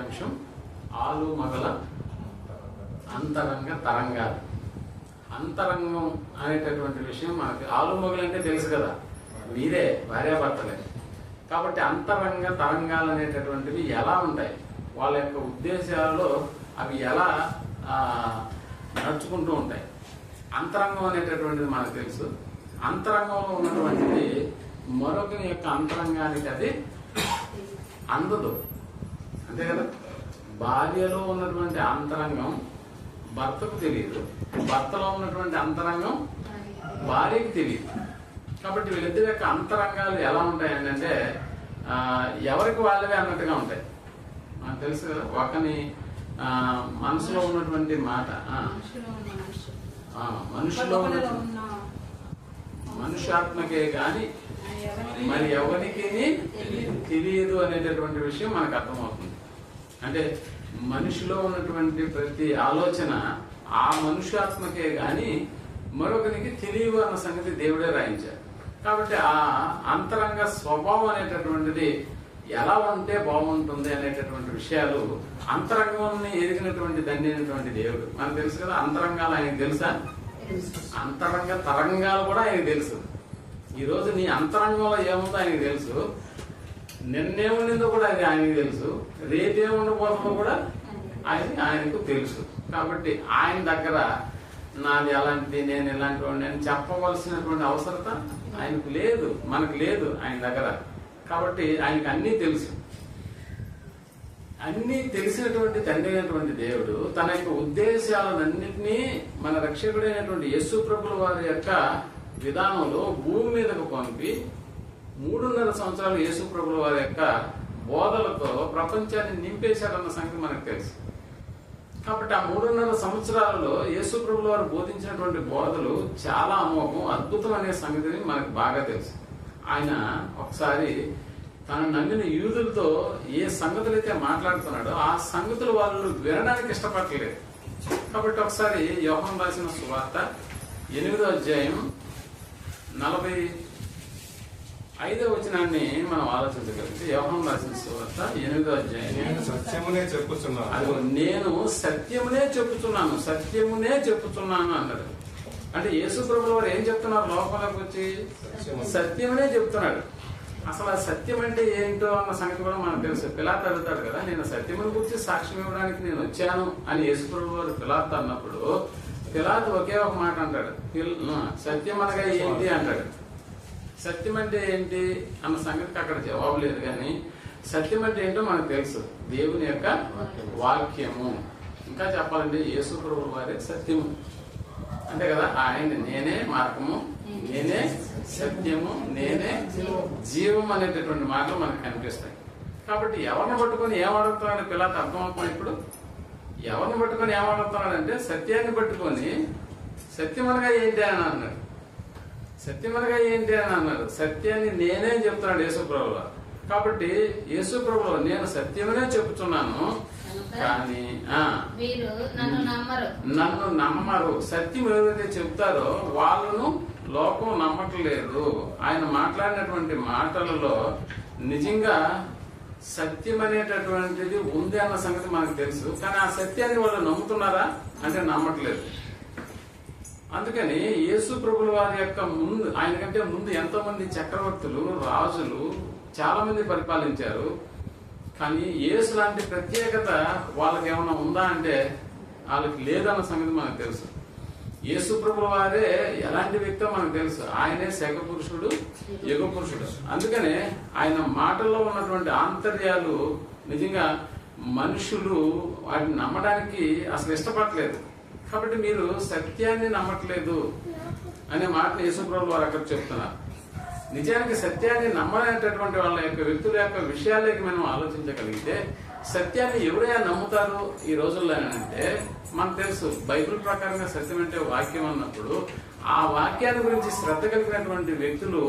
అంశం ఆలు మగల అంతరంగ తరంగాలు. అంతరంగం అనేటటువంటి విషయం మనకి ఆలు మగలు అంటే తెలుసు కదా, మీరే భార్యాభర్తలే. కాబట్టి అంతరంగ తరంగాలు అనేటటువంటివి ఎలా ఉంటాయి, వాళ్ళ యొక్క ఉద్దేశాలలో అవి ఎలా నడుచుకుంటూ ఉంటాయి. అంతరంగం అనేటటువంటిది మనకు తెలుసు. అంతరంగంలో ఉన్నటువంటిది మరొకరి యొక్క అంతరంగానికి అది అందదు, అంతే కదా. భార్యలో ఉన్నటువంటి అంతరంగం భర్తకు తెలియదు, భర్తలో ఉన్నటువంటి అంతరంగం భార్యకి తెలియదు. కాబట్టి వీళ్ళిద్దరి యొక్క అంతరంగాలు ఎలా ఉంటాయి అంటే ఎవరికి వాళ్ళవే అన్నట్టుగా ఉంటాయి. మనకు తెలుసు కదా, ఒకని మనసులో ఉన్నటువంటి మాట మనుషులో మనుష్యాత్మకే గాని మరి ఎవరికి తెలియదు అనేటటువంటి విషయం మనకు అర్థమవుతుంది. అంటే మనిషిలో ఉన్నటువంటి ప్రతి ఆలోచన ఆ మనుష్యాత్మకే గాని మరొకరికి తెలియదు అన్న సంగతి దేవుడే రాయించాడు. కాబట్టి ఆ అంతరంగ స్వభావం అనేటటువంటిది ఎలా ఉంటే బాగుంటుంది అనేటటువంటి విషయాలు అంతరంగాన్ని ఎదిగినటువంటి దండి అయినటువంటి దేవుడు. మనకు తెలుసు కదా, అంతరంగాలు ఆయనకు తెలుసా, అంతరంగ తరంగాలు కూడా ఆయనకు తెలుసు. ఈ రోజు నీ అంతరంగంలో ఏముందో ఆయనకు తెలుసు, నిన్నేముండిందో కూడా అది ఆయనకు తెలుసు, రేపేముండబోతుందో కూడా ఆయనకు తెలుసు. కాబట్టి ఆయన దగ్గర నాది ఎలాంటి, నేను ఎలాంటి వాడిని అని చెప్పవలసినటువంటి అవసరత ఆయనకు లేదు, మనకు లేదు ఆయన దగ్గర. కాబట్టి ఆయనకు అన్నీ తెలుసు. అన్నీ తెలిసినటువంటి తండ్రి అయినటువంటి దేవుడు తన యొక్క ఉద్దేశాలన్నింటినీ మన రక్షకుడైనటువంటి యేసు ప్రభుల వారి యొక్క విధానంలో భూమి మీదకు పంపి 3.5 సంవత్సరాలు యేసు ప్రభుల వారి యొక్క బోధలతో ప్రపంచాన్ని నింపేశాడన్న సంగతి మనకు తెలుసు. కాబట్టి ఆ 3.5 సంవత్సరాలలో యేసు ప్రభుల వారు బోధించినటువంటి బోధలు చాలా అమోఘం, అద్భుతం అనే సంగతిని మనకు బాగా తెలుసు. ఆయన ఒకసారి తను నమ్మిన యూదులతో ఏ సంగతులు అయితే మాట్లాడుతున్నాడో ఆ సంగతులు వాళ్ళు వినడానికి ఇష్టపడలేదు. కాబట్టి ఒకసారి యోహాను రాసిన సువార్త 8వ అధ్యాయం 45వ వచనాన్ని మనం ఆలోచించగలిగితే, యోహాను రాసిన సువార్త 8వ అధ్యాయం సత్యమునే చెప్పుచున్నాను, అదిగో నేను సత్యమునే చెప్పుచున్నాను, సత్యమునే చెప్పుచున్నాను అన్నాడు. అంటే యేసు ప్రభువు వారు ఏం చెప్తున్నారు, లోపలికి వచ్చి సత్యమనే చెప్తున్నాడు. అసలు ఆ సత్యం అంటే ఏంటో అన్న సంగతి కూడా మనకు తెలుసు. పిలాతు అడుగుతాడు కదా, నేను సత్యమును గురించి సాక్ష్యం ఇవ్వడానికి నేను వచ్చాను అని యేసు ప్రభువు వారు పిలాతు అన్నప్పుడు పిలాతు ఒకే ఒక మాట అంటాడు, సత్యం అనగా ఏంటి అంటాడు. సత్యం అంటే ఏంటి అన్న సంగతికి అక్కడ జవాబు లేదు, కానీ సత్యం అంటే ఏంటో మనకు తెలుసు, దేవుని యొక్క వాక్యము. ఇంకా చెప్పాలంటే యేసు ప్రభువు వారే సత్యము, అంతే కదా. ఆయన నేనే మార్గము, నేనే సత్యము, నేనే జీవం అనేటటువంటి మాటలు మనకు కనిపిస్తాయి. కాబట్టి ఎవరిని పట్టుకొని ఏమడుగుతున్నాడు పిలాతు అర్థమవుతుంది. ఇప్పుడు ఎవరిని పట్టుకొని ఏమడుగుతున్నాడంటే సత్యాన్ని పట్టుకొని సత్యం అనగా ఏంటి అని అన్నాడు. సత్యం అనగా ఏంటి అని అన్నాడు. సత్యాన్ని నేనే చెప్తున్నాడు యేసుప్రభువు. కాబట్టి యేసుప్రభువు నేను సత్యమనే చెప్తున్నాను, కానీ నన్ను నమ్మరు. సత్యం ఏదైతే చెప్తారో వాళ్ళను లోకం నమ్మట్లేదు. ఆయన మాట్లాడినటువంటి మాటలలో నిజంగా సత్యం అనేటటువంటిది ఉంది అన్న సంగతి మనకు తెలుసు, కానీ ఆ సత్యాన్ని వాళ్ళు నమ్ముతున్నారా అంటే నమ్మట్లేదు. అందుకని యేసు ప్రభుల వారి యొక్క ముందు, ఆయన కంటే ముందు ఎంతో మంది చక్రవర్తులు, రాజులు చాలా మంది పరిపాలించారు, కానీ యేసు లాంటి ప్రత్యేకత వాళ్ళకి ఏమైనా ఉందా అంటే వాళ్ళకి లేదన్న సంగతి మనకు తెలుసు. యేసు ప్రభుల వారే ఎలాంటి వ్యక్తో మనకు తెలుసు. ఆయనే శక పురుషుడు, యుగ పురుషుడు. అందుకనే ఆయన మాటల్లో ఉన్నటువంటి ఆంతర్యాలు నిజంగా మనుషులు వాటిని నమ్మడానికి అసలు ఇష్టపడలేదు. కాబట్టి మీరు సత్యాన్ని నమ్మట్లేదు అనే మాటను యేసు ప్రభుల వారు అక్కడ చెప్తున్నారు. నిజానికి సత్యాన్ని నమ్మనేటటువంటి వాళ్ళ యొక్క వ్యక్తుల యొక్క విషయాలకి మనం ఆలోచించగలిగితే సత్యాన్ని ఎవరైనా నమ్ముతారు ఈ రోజుల్లో అంటే మనకు తెలుసు. బైబిల్ ప్రకారంగా సత్యం అంటే వాక్యం అన్నప్పుడు ఆ వాక్యాన్ని గురించి శ్రద్ధ కలిగినటువంటి వ్యక్తులు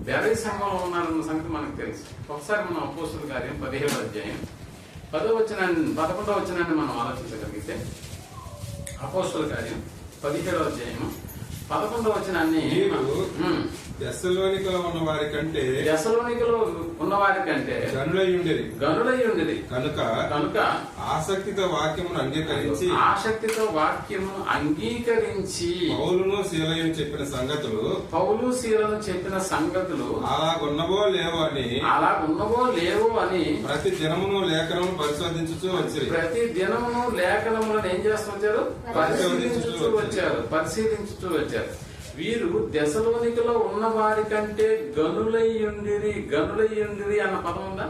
బెరై సంఘంలో ఉన్నారన్న సంగతి మనకు తెలుసు. ఒకసారి మనం అపోస్తుల కార్యం 17వ అధ్యాయం 11వ వచనాన్ని మనం ఆలోచించగలిగితే, అపోస్తుల కార్యం 17వ అధ్యాయం 11వ వచనాన్ని దశలోనికలో ఉన్న వారి కంటే దశలోనికలో ఉన్న వారి కంటే గనులై ఉండేది కనుక ఆసక్తితో వాక్యమును అంగీకరించి పౌలు శీలను చెప్పిన సంగతులు అలాగున్నవో లేవో అని ప్రతి దినమును లేఖనము పరిశోధించుతూ లేఖనములను ఏం చేస్తూ వచ్చారు? పరిశీలించుతూ వచ్చారు. వీరు దశలోనికలో ఉన్న వారి కంటే గనులై ఉండిరి అన్న పదం ఉందా?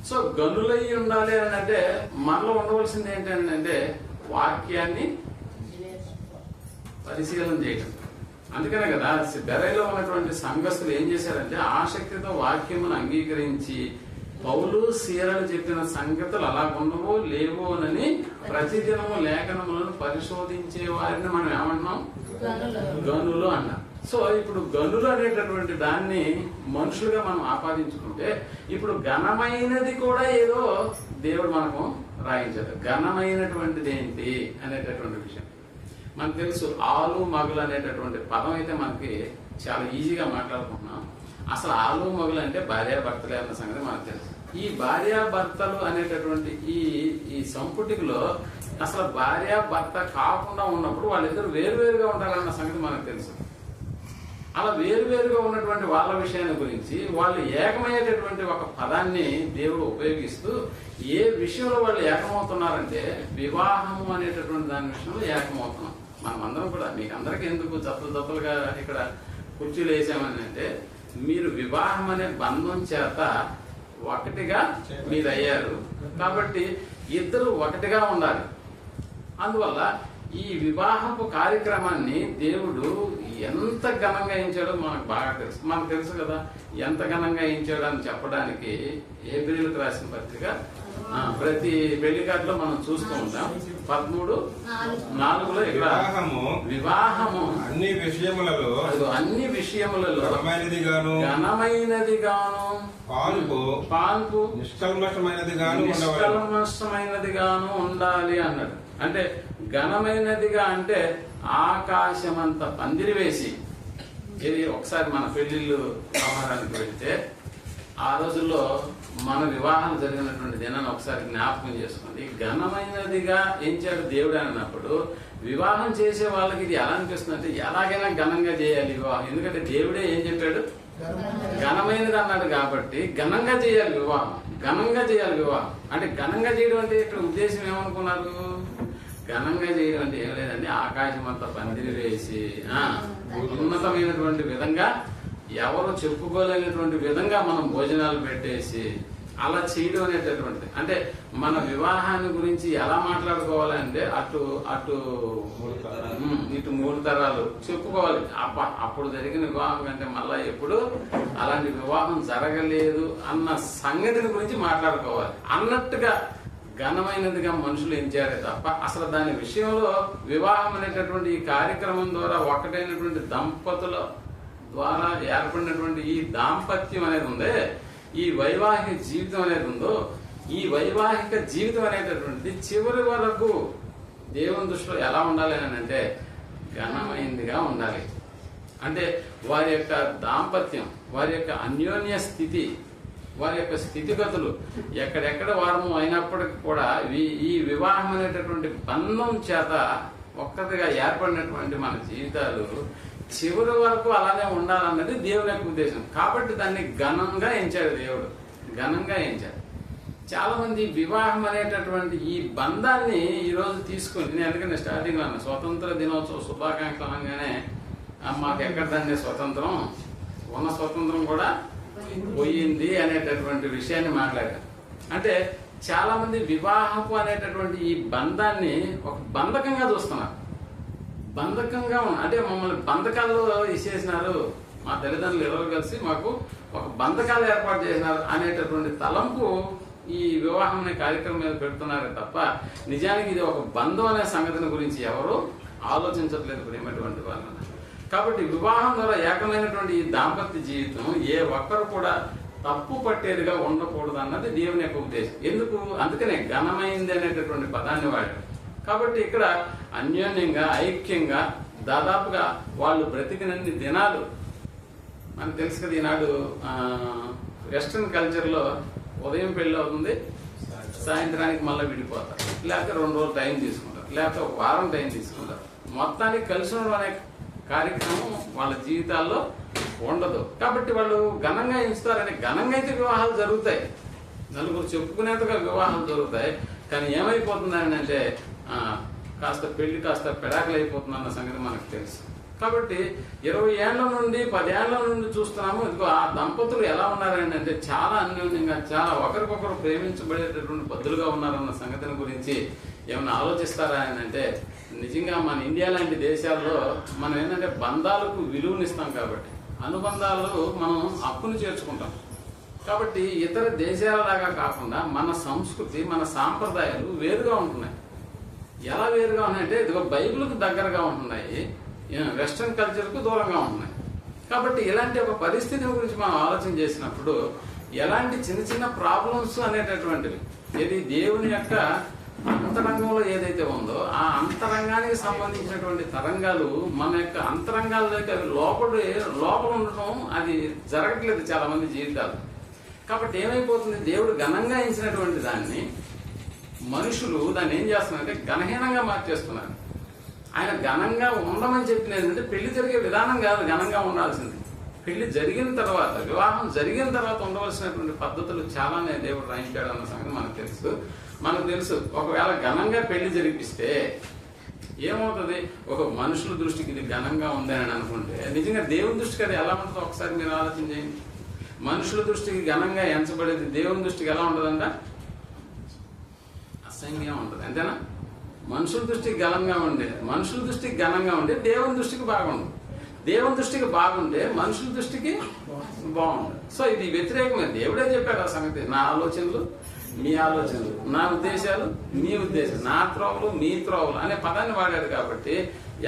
సో గనులై ఉండాలి అని అంటే మనలో ఉండవలసింది ఏంటంటే వాక్యాన్ని పరిశీలన చేయడం. అందుకనే కదా బెరైలో ఉన్నటువంటి సంఘస్థులు ఏం చేశారంటే ఆసక్తితో వాక్యమును అంగీకరించి పౌలు సీలలు చెప్పిన సంగతులు అలాగుండవో లేవో అని ప్రతిదినము లేఖనములను పరిశోధించే వారిని మనం ఏమంటున్నాం? గనులు అన్నాం. సో ఇప్పుడు గనులు అనేటటువంటి దాన్ని మనుషులుగా మనం ఆపాదించుకుంటే ఇప్పుడు ఘనమైనది కూడా ఏదో దేవుడు మనకు రాయించాడు. ఘనమైనటువంటిది ఏంటి అనేటటువంటి విషయం మనకు తెలుసు. ఆలు మగులు అనేటటువంటి పదం అయితే మనకి చాలా ఈజీగా మాట్లాడుకుంటున్నాం. అసలు ఆలు మగులు అంటే భార్యాభర్తలే అన్న సంగతి మనకు తెలుసు. ఈ భార్యాభర్తలు అనేటటువంటి ఈ సంపుటిలో అసలు భార్యాభర్త కాకుండా ఉన్నప్పుడు వాళ్ళిద్దరు వేరువేరుగా ఉండాలన్న సంగతి మనకు తెలుసు. అలా వేరువేరుగా ఉన్నటువంటి వాళ్ళ విషయాన్ని గురించి వాళ్ళు ఏకమయ్యేటటువంటి ఒక పదాన్ని దేవుడు ఉపయోగిస్తూ ఏ విషయంలో వాళ్ళు ఏకమవుతున్నారంటే వివాహము అనేటటువంటి దాని విషయంలో ఏకమవుతున్నాం. మనం అందరం కూడా మీకు అందరికీ ఎందుకు జతలుగా ఇక్కడ కుర్చీలు వేసామని అంటే మీరు వివాహం అనే బంధం చేత ఒకటిగా మీరు అయ్యారు కాబట్టి ఇద్దరు ఒకటిగా ఉండాలి. అందువల్ల ఈ వివాహపు కార్యక్రమాన్ని దేవుడు ఎంత ఘనంగా ఇచ్చాడో మనకు బాగా తెలుసు. మనకు తెలుసు కదా ఎంత ఘనంగా ఇచ్చాడు అని చెప్పడానికి ఏప్రిల్కి రాసిన పత్రిక ప్రతి పెళ్లి కార్డులో మనం చూస్తూ ఉంటాం. 13:4 ఇక్కడ వివాహము అన్ని విషయములలో ఘనమైనది గాను పాన్పు నిష్కల్మషమైనది గాను ఉండాలి అన్నాడు. అంటే ఘనమైనదిగా అంటే ఆకాశమంత పందిరి వేసి ఇది ఒకసారి మన పెళ్లిళ్ళు వ్యవహారానికి వెళ్తే ఆ రోజుల్లో మన వివాహం జరిగినటువంటి దినాన్ని ఒకసారి జ్ఞాపకం చేసుకోండి. ఘనమైనదిగా ఎంచాడు దేవుడు అన్నప్పుడు వివాహం చేసే వాళ్ళకి ఇది ఎలా అనిపిస్తుంది అంటే ఎలాగైనా ఘనంగా చేయాలి వివాహం. ఎందుకంటే దేవుడే ఏం చెప్పాడు? ఘనమైనది అన్నాడు కాబట్టి ఘనంగా చేయాలి వివాహం. అంటే ఘనంగా చేయడం అంటే ఇక్కడ ఉద్దేశం ఏమనుకున్నారు? ఘనంగా చేయడం అంటే ఏం లేదండి, ఆకాశం అంతా పందిరి వేసి ఉన్నతమైనటువంటి విధంగా ఎవరు చెప్పుకోలేనటువంటి విధంగా మనం భోజనాలు పెట్టేసి అలా చేయడం అనేటటువంటిది. అంటే మన వివాహాన్ని గురించి ఎలా మాట్లాడుకోవాలంటే అటు 3 తరాలు చెప్పుకోవాలి. అప్పుడు జరిగిన వివాహం కంటే మళ్ళా ఎప్పుడు అలాంటి వివాహం జరగలేదు అన్న సంగతిని గురించి మాట్లాడుకోవాలి అన్నట్టుగా ఘనమైనదిగా మనుషులు ఎంచారే తప్ప అసలు దాని విషయంలో వివాహం అనేటటువంటి ఈ కార్యక్రమం ద్వారా ఒకటైనటువంటి దంపతుల ద్వారా ఏర్పడినటువంటి ఈ దాంపత్యం అనేది ఉందే, ఈ వైవాహిక జీవితం అనేది ఉందో, ఈ వైవాహిక జీవితం అనేటటువంటిది చివరి వరకు దేవుని దృష్టిలో ఎలా ఉండాలి అని అంటే ఘనమైనదిగా ఉండాలి. అంటే వారి యొక్క దాంపత్యం, వారి యొక్క అన్యోన్య స్థితి, వారి యొక్క స్థితిగతులు ఎక్కడెక్కడ వారము అయినప్పటికీ కూడా ఈ వివాహం అనేటటువంటి బంధం చేత ఒక్కటిగా ఏర్పడినటువంటి మన జీవితాలు చివరి వరకు అలానే ఉండాలన్నది దేవుని యొక్క ఉద్దేశం. కాబట్టి దాన్ని ఘనంగా ఎంచాడు దేవుడు, ఘనంగా ఎంచాడు. చాలా మంది వివాహం అనేటటువంటి ఈ బంధాన్ని ఈరోజు తీసుకుని, నేను ఎందుకంటే స్టార్టింగ్ అన్న స్వతంత్ర దినోత్సవ శుభాకాంక్షలు అనగానే మాకు ఎక్కడదండి స్వతంత్రం, ఉన్న స్వతంత్రం కూడా పోయింది అనేటటువంటి విషయాన్ని మాట్లాడారు. అంటే చాలా మంది వివాహపు అనేటటువంటి ఈ బంధాన్ని ఒక బంధకంగా చూస్తున్నారు. బంధకంగా అంటే మమ్మల్ని బంధకాల్లో ఇచ్చేసినారు, మా తల్లిదండ్రులు ఎవరు కలిసి మాకు ఒక బంధకాలు ఏర్పాటు చేసినారు అనేటటువంటి తలంపు ఈ వివాహం అనే కార్యక్రమం మీద పెడుతున్నారే తప్ప నిజానికి ఇది ఒక బంధం అనే సంగతిని గురించి ఎవరు ఆలోచించట్లేదు ప్రేమటువంటి వాళ్ళని. కాబట్టి వివాహం ద్వారా ఏకమైనటువంటి ఈ దాంపత్య జీవితం ఏ ఒక్కరు కూడా తప్పు పట్టేదిగా ఉండకూడదు అన్నది దేవుని యొక్క ఉద్దేశం. ఎందుకు? అందుకనే ఘనమైంది అనేటటువంటి పదాన్ని వాడారు. కాబట్టి ఇక్కడ అన్యోన్యంగా ఐక్యంగా దాదాపుగా వాళ్ళు బ్రతికినన్ని దినాలు మనకు తెలుసు కదా ఈనాడు వెస్ట్రన్ కల్చర్లో ఉదయం పెళ్ళి అవుతుంది, సాయంత్రానికి మళ్ళీ విడిపోతారు, లేకపోతే 2 రోజులు టైం తీసుకుంటారు, లేకపోతే 1 వారం టైం తీసుకుంటారు. మొత్తానికి కలిసి ఉండడం అనే కార్యక్రమం వాళ్ళ జీవితాల్లో ఉండదు. కాబట్టి వాళ్ళు ఘనంగా ఎంచుతారని, ఘనంగా అయితే వివాహాలు జరుగుతాయి, నలుగురు చెప్పుకునేంతగా వివాహాలు జరుగుతాయి. కానీ ఏమైపోతుంది అని అంటే కాస్త పెళ్లి కాస్త పెడాకులు అయిపోతుంది అన్న సంగతి మనకు తెలుసు. కాబట్టి 20 ఏళ్ల నుండి 10 ఏళ్ల నుండి చూస్తున్నాము. ఇదిగో ఆ దంపతులు ఎలా ఉన్నారని అంటే చాలా అన్యోన్యంగా, చాలా ఒకరికొకరు ప్రేమించబడేటటువంటి బద్దులుగా ఉన్నారన్న సంగతిని గురించి ఏమైనా ఆలోచిస్తారా అని అంటే, నిజంగా మన ఇండియా లాంటి దేశాల్లో మనం ఏంటంటే బంధాలకు విలువనిస్తాం, కాబట్టి అనుబంధాలు మనం హక్కును చేర్చుకుంటాం. కాబట్టి ఇతర దేశాలలాగా కాకుండా మన సంస్కృతి, మన సాంప్రదాయాలు వేరుగా ఉంటున్నాయి. ఎలా వేరుగా ఉన్నాయంటే, ఇదిగో బైబిల్కు దగ్గరగా ఉంటున్నాయి, వెస్ట్రన్ కల్చర్కు దూరంగా ఉంటున్నాయి. కాబట్టి ఇలాంటి ఒక పరిస్థితి గురించి మనం ఆలోచన చేసినప్పుడు ఎలాంటి చిన్న చిన్న ప్రాబ్లమ్స్ అనేటటువంటివి, ఇది దేవుని యొక్క అంతరంగంలో ఏదైతే ఉందో ఆ అంతరంగానికి సంబంధించినటువంటి తరంగాలు మన యొక్క అంతరంగాల్లోకి అవి లోపల ఉండటం అది జరగట్లేదు చాలా మంది జీవితాలు. కాబట్టి ఏమైపోతుంది, దేవుడు ఘనంగా ఎంచినటువంటి దాన్ని మనుషులు దాన్ని ఏం చేస్తున్నారంటే ఘనహీనంగా మార్చేస్తున్నారు. ఆయన ఘనంగా ఉండమని చెప్పినది ఏంటంటే పెళ్లి జరిగే విధానం కాదు ఘనంగా ఉండాల్సింది. పెళ్లి జరిగిన తర్వాత, వివాహం జరిగిన తర్వాత ఉండవలసినటువంటి పద్ధతులు చాలానే దేవుడు రాయించాడు అన్న సంగతి మనకు తెలుసు. ఒకవేళ ఘనంగా పెళ్లి జరిపిస్తే ఏమవుతుంది, ఒక మనుషుల దృష్టికి ఇది ఘనంగా ఉంది అని అనుకుంటే నిజంగా దేవుని దృష్టికి అది ఎలా ఉంటుందో ఒకసారి మీరు ఆలోచన చేయండి. మనుషుల దృష్టికి ఘనంగా ఎంచబడేది దేవుని దృష్టికి ఎలా ఉంటుందంట, అసహ్యంగా ఉంటుంది. అంతేనా? మనుషుల దృష్టికి ఘనంగా ఉండే దేవుని దృష్టికి బాగుండదు, దేవుని దృష్టికి బాగుంటే మనుషుల దృష్టికి బాగుండదు. సో ఇది వ్యతిరేకమే. దేవుడే చెప్పాడు ఆ సంగతి, నా ఆలోచనలు మీ ఆలోచనలు, నా ఉద్దేశాలు మీ ఉద్దేశాలు, నా త్రోవలు మీ త్రోవలు అనే పదాన్ని వాడాడు. కాబట్టి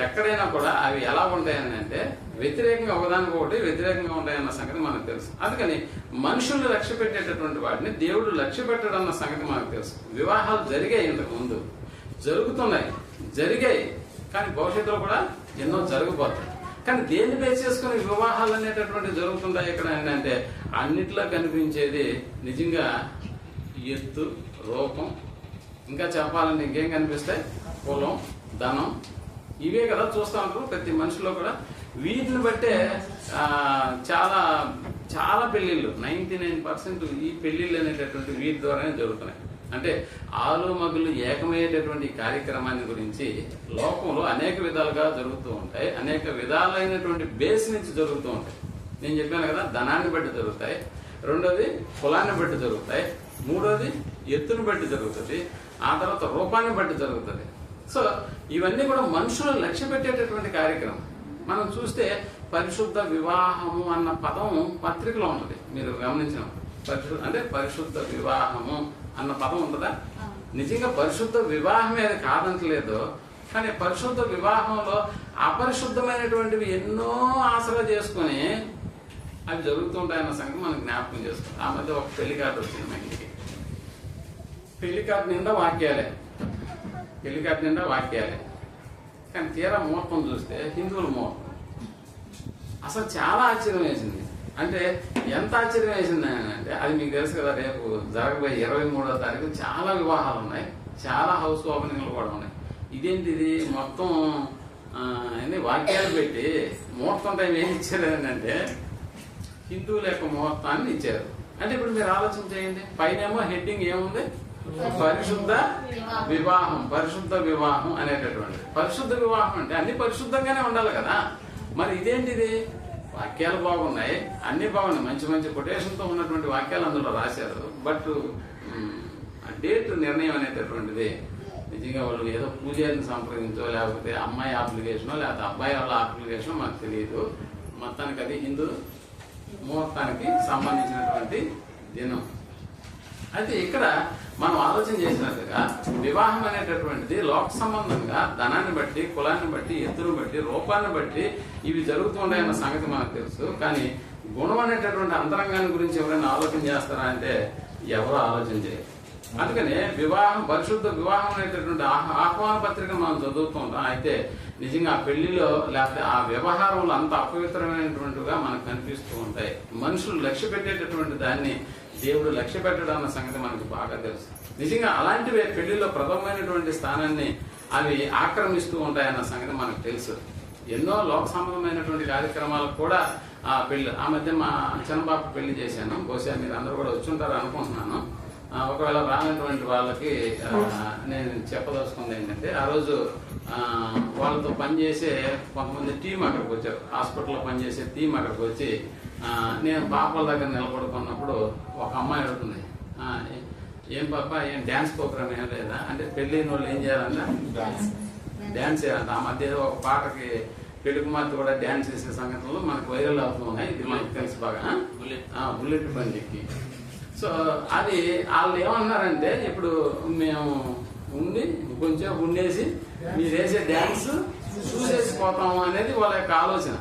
ఎక్కడైనా కూడా అవి ఎలా ఉంటాయని అంటే వ్యతిరేకంగా, ఒకదానికొకటి వ్యతిరేకంగా ఉంటాయన్న సంగతి మనకు తెలుసు. అందుకని మనుషులు లక్ష్య పెట్టేటటువంటి వాటిని దేవుడు లక్ష్య పెట్టడన్న సంగతి మనకు తెలుసు. వివాహాలు జరిగాయి, ఇంతకు ముందు జరిగాయి, కానీ భవిష్యత్తులో కూడా ఎన్నో జరగబోతాయి. కానీ దేన్ని బేస్ చేసుకుని వివాహాలు అనేటటువంటి జరుగుతుంటాయి ఇక్కడ ఏంటంటే, అన్నిట్లో కనిపించేది నిజంగా ఎత్తు, రూపం, ఇంకా చెప్పాలంటే ఇంకేం కనిపిస్తాయి, కులం, ధనం, ఇవే కదా చూస్తూ ఉంటారు ప్రతి మనిషిలో కూడా. వీటిని బట్టే చాలా చాలా పెళ్లిళ్ళు 99% ఈ పెళ్లిళ్ళు అనేటటువంటి వీటి ద్వారానే జరుగుతున్నాయి. అంటే ఆలు మగులు ఏకమయ్యేటటువంటి కార్యక్రమాన్ని గురించి లోకంలో అనేక విధాలుగా జరుగుతూ ఉంటాయి, అనేక విధాలైనటువంటి బేస్ నుంచి జరుగుతూ ఉంటాయి. నేను చెప్పాను కదా, ధనాన్ని బట్టి జరుగుతాయి, రెండోది కులాన్ని బట్టి జరుగుతాయి, మూడోది ఎత్తుని బట్టి జరుగుతుంది, ఆ తర్వాత రూపాన్ని బట్టి జరుగుతుంది. సో ఇవన్నీ కూడా మనుషులు లక్ష్య పెట్టేటటువంటి కార్యక్రమం. మనం చూస్తే పరిశుద్ధ వివాహము అన్న పదం పత్రికలో ఉంటుంది, మీరు గమనించిన పరిశుద్ధ వివాహము అన్న పదం ఉంటుందా? నిజంగా పరిశుద్ధ వివాహమే అది కాదంటలేదు, కానీ పరిశుద్ధ వివాహంలో అపరిశుద్ధమైనటువంటివి ఎన్నో ఆశలు చేసుకుని అవి జరుగుతుంటాయన్న సంగతి మనం జ్ఞాపకం చేసుకోవాలి. ఆ మధ్య ఒక పెళ్లి కార్డు వచ్చింది మా ఇంటికి. పెళ్లి కార్డు నిండా వాక్యాలే, కానీ తీరా ముహూర్తం చూస్తే హిందువుల ముహూర్తం. అసలు చాలా ఆశ్చర్యం వేసింది. అంటే ఎంత ఆశ్చర్యం వేసింది అంటే, అది మీకు తెలుసు కదా, రేపు జరగబోయే 23వ తారీఖు చాలా వివాహాలు ఉన్నాయి, చాలా హౌస్ ఓపెనింగ్లు కూడా ఉన్నాయి. ఇదేంటిది మొత్తం వాక్యాలు పెట్టి ముహూర్తం టైం ఏం ఇచ్చారు అంటే హిందువుల యొక్క ముహూర్తాన్ని ఇచ్చారు. అంటే ఇప్పుడు మీరు ఆలోచన చేయండి, పైనేమో హెడ్డింగ్ ఏముంది, పరిశుద్ధ వివాహం అనేటటువంటి. పరిశుద్ధ వివాహం అంటే అన్ని పరిశుద్ధంగానే ఉండాలి కదా. మరి ఇదేంటిది, వాక్యాలు బాగున్నాయి, అన్ని బాగున్నాయి, మంచి మంచి కొటేషన్తో ఉన్నటువంటి వాక్యాలు అందులో రాశారు. బట్ డేట్ నిర్ణయం అనేటటువంటిది నిజంగా వాళ్ళు ఏదో పూజారిని సంప్రదించో, లేకపోతే అమ్మాయి అప్లికేషనో, లేకపోతే అబ్బాయి వాళ్ళ అప్లికేషనో మనకు తెలియదు. మొత్తానికి అది హిందూ ముహూర్తానికి సంబంధించినటువంటి దినం. అయితే ఇక్కడ మనం ఆలోచన చేసినట్టుగా వివాహం అనేటటువంటిది లోక సంబంధంగా ధనాన్ని బట్టి, కులాన్ని బట్టి, ఎత్తును బట్టి, రూపాన్ని బట్టి ఇవి జరుగుతుంటాయన్న సంగతి మనకు తెలుసు. కానీ గుణం అనేటటువంటి అంతరంగాన్ని గురించి ఎవరైనా ఆలోచన చేస్తారా అంటే ఎవరు ఆలోచన చేయరు. అందుకని వివాహం, పరిశుద్ధ వివాహం అనేటటువంటి ఆహ్వాన పత్రిక మనం చదువుతూ ఉంటాం. అయితే నిజంగా ఆ పెళ్లిలో లేకపోతే ఆ వ్యవహారంలో అంత అపవిత్రమైనటువంటిగా మనకు కనిపిస్తూ ఉంటాయి. మనుషులు లక్ష్య పెట్టేటటువంటి దాన్ని దేవుడు లక్ష్య పెట్టడం అన్న సంగతి మనకు బాగా తెలుసు. నిజంగా అలాంటివే పెళ్లిలో ప్రథమమైనటువంటి స్థానాన్ని అవి ఆక్రమిస్తూ ఉంటాయన్న సంగతి మనకు తెలుసు. ఎన్నో లోక సంబంధమైనటువంటి కార్యక్రమాలకు కూడా ఆ పెళ్లి, ఆ మధ్య మా చిన్నబాబు పెళ్లి చేశాను. బహుశా మీరు అందరూ కూడా వచ్చి ఉంటారు అనుకుంటున్నాను. ఒకవేళ రానటువంటి వాళ్ళకి నేను చెప్పదలుచుకుంది ఏంటంటే, ఆ రోజు వాళ్ళతో పనిచేసే కొంతమంది టీం అక్కడికి వచ్చారు. హాస్పిటల్లో పనిచేసే టీం అక్కడికి వచ్చి నేను పాపల దగ్గర నిలబడుకున్నప్పుడు ఒక అమ్మాయి అడుగుతుంది, ఏం పాప ఏం డ్యాన్స్ ప్రోగ్రామ్ ఏం లేదా అంటే, పెళ్ళైన వాళ్ళు ఏం చేయాలంటే డ్యాన్స్ చేయాలంట. ఆ మధ్య ఒక పాటకి పెళ్లి కుమార్తె కూడా డ్యాన్స్ చేసే సంగతులు మనకు వైరల్ అవుతూ ఉన్నాయి. ఇది మనకు తెలుసు బాగా, బుల్లెట్ బండికి. సో అది వాళ్ళు ఏమన్నారంటే, ఇప్పుడు మేము ఉండి కొంచెం ఉండేసి మీరు వేసే డ్యాన్స్ చూసేసి పోతాము అనేది వాళ్ళ యొక్క ఆలోచన.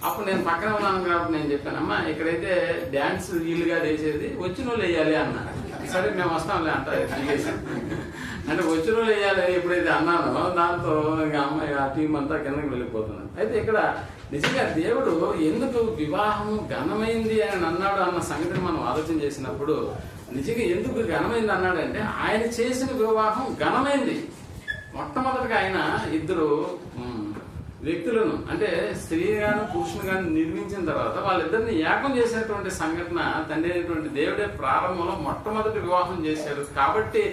అప్పుడు నేను పక్కన ఉన్నాను కాబట్టి నేను చెప్పానమ్మా, ఇక్కడైతే డ్యాన్స్ వీలుగా వేసేది వచ్చిన వాళ్ళు వేయాలి అన్న. సరే మేము వస్తాంలే అంట అంటే వచ్చిన వాళ్ళు వేయాలి ఎప్పుడైతే అన్నానో దాంతో ఇంకా అమ్మాయి ఆ టీం అంతా కిందకి వెళ్ళిపోతున్నాను. అయితే ఇక్కడ నిజంగా దేవుడు ఎందుకు వివాహం ఘనమైంది అని అన్నాడు అన్న సంగతిని మనం ఆలోచన చేసినప్పుడు, నిజంగా ఎందుకు ఘనమైంది అన్నాడంటే, ఆయన చేసిన వివాహం ఘనమైంది. మొట్టమొదటిగా ఆయన ఇద్దరు వ్యక్తులను అంటే స్త్రీ గాను పురుషుని గాను నిర్మించిన తర్వాత వాళ్ళిద్దరిని ఏకం చేసినటువంటి సంఘటన తండ్రి అయినటువంటి దేవుడే ప్రారంభంలో మొట్టమొదటి వివాహం చేశాడు. కాబట్టి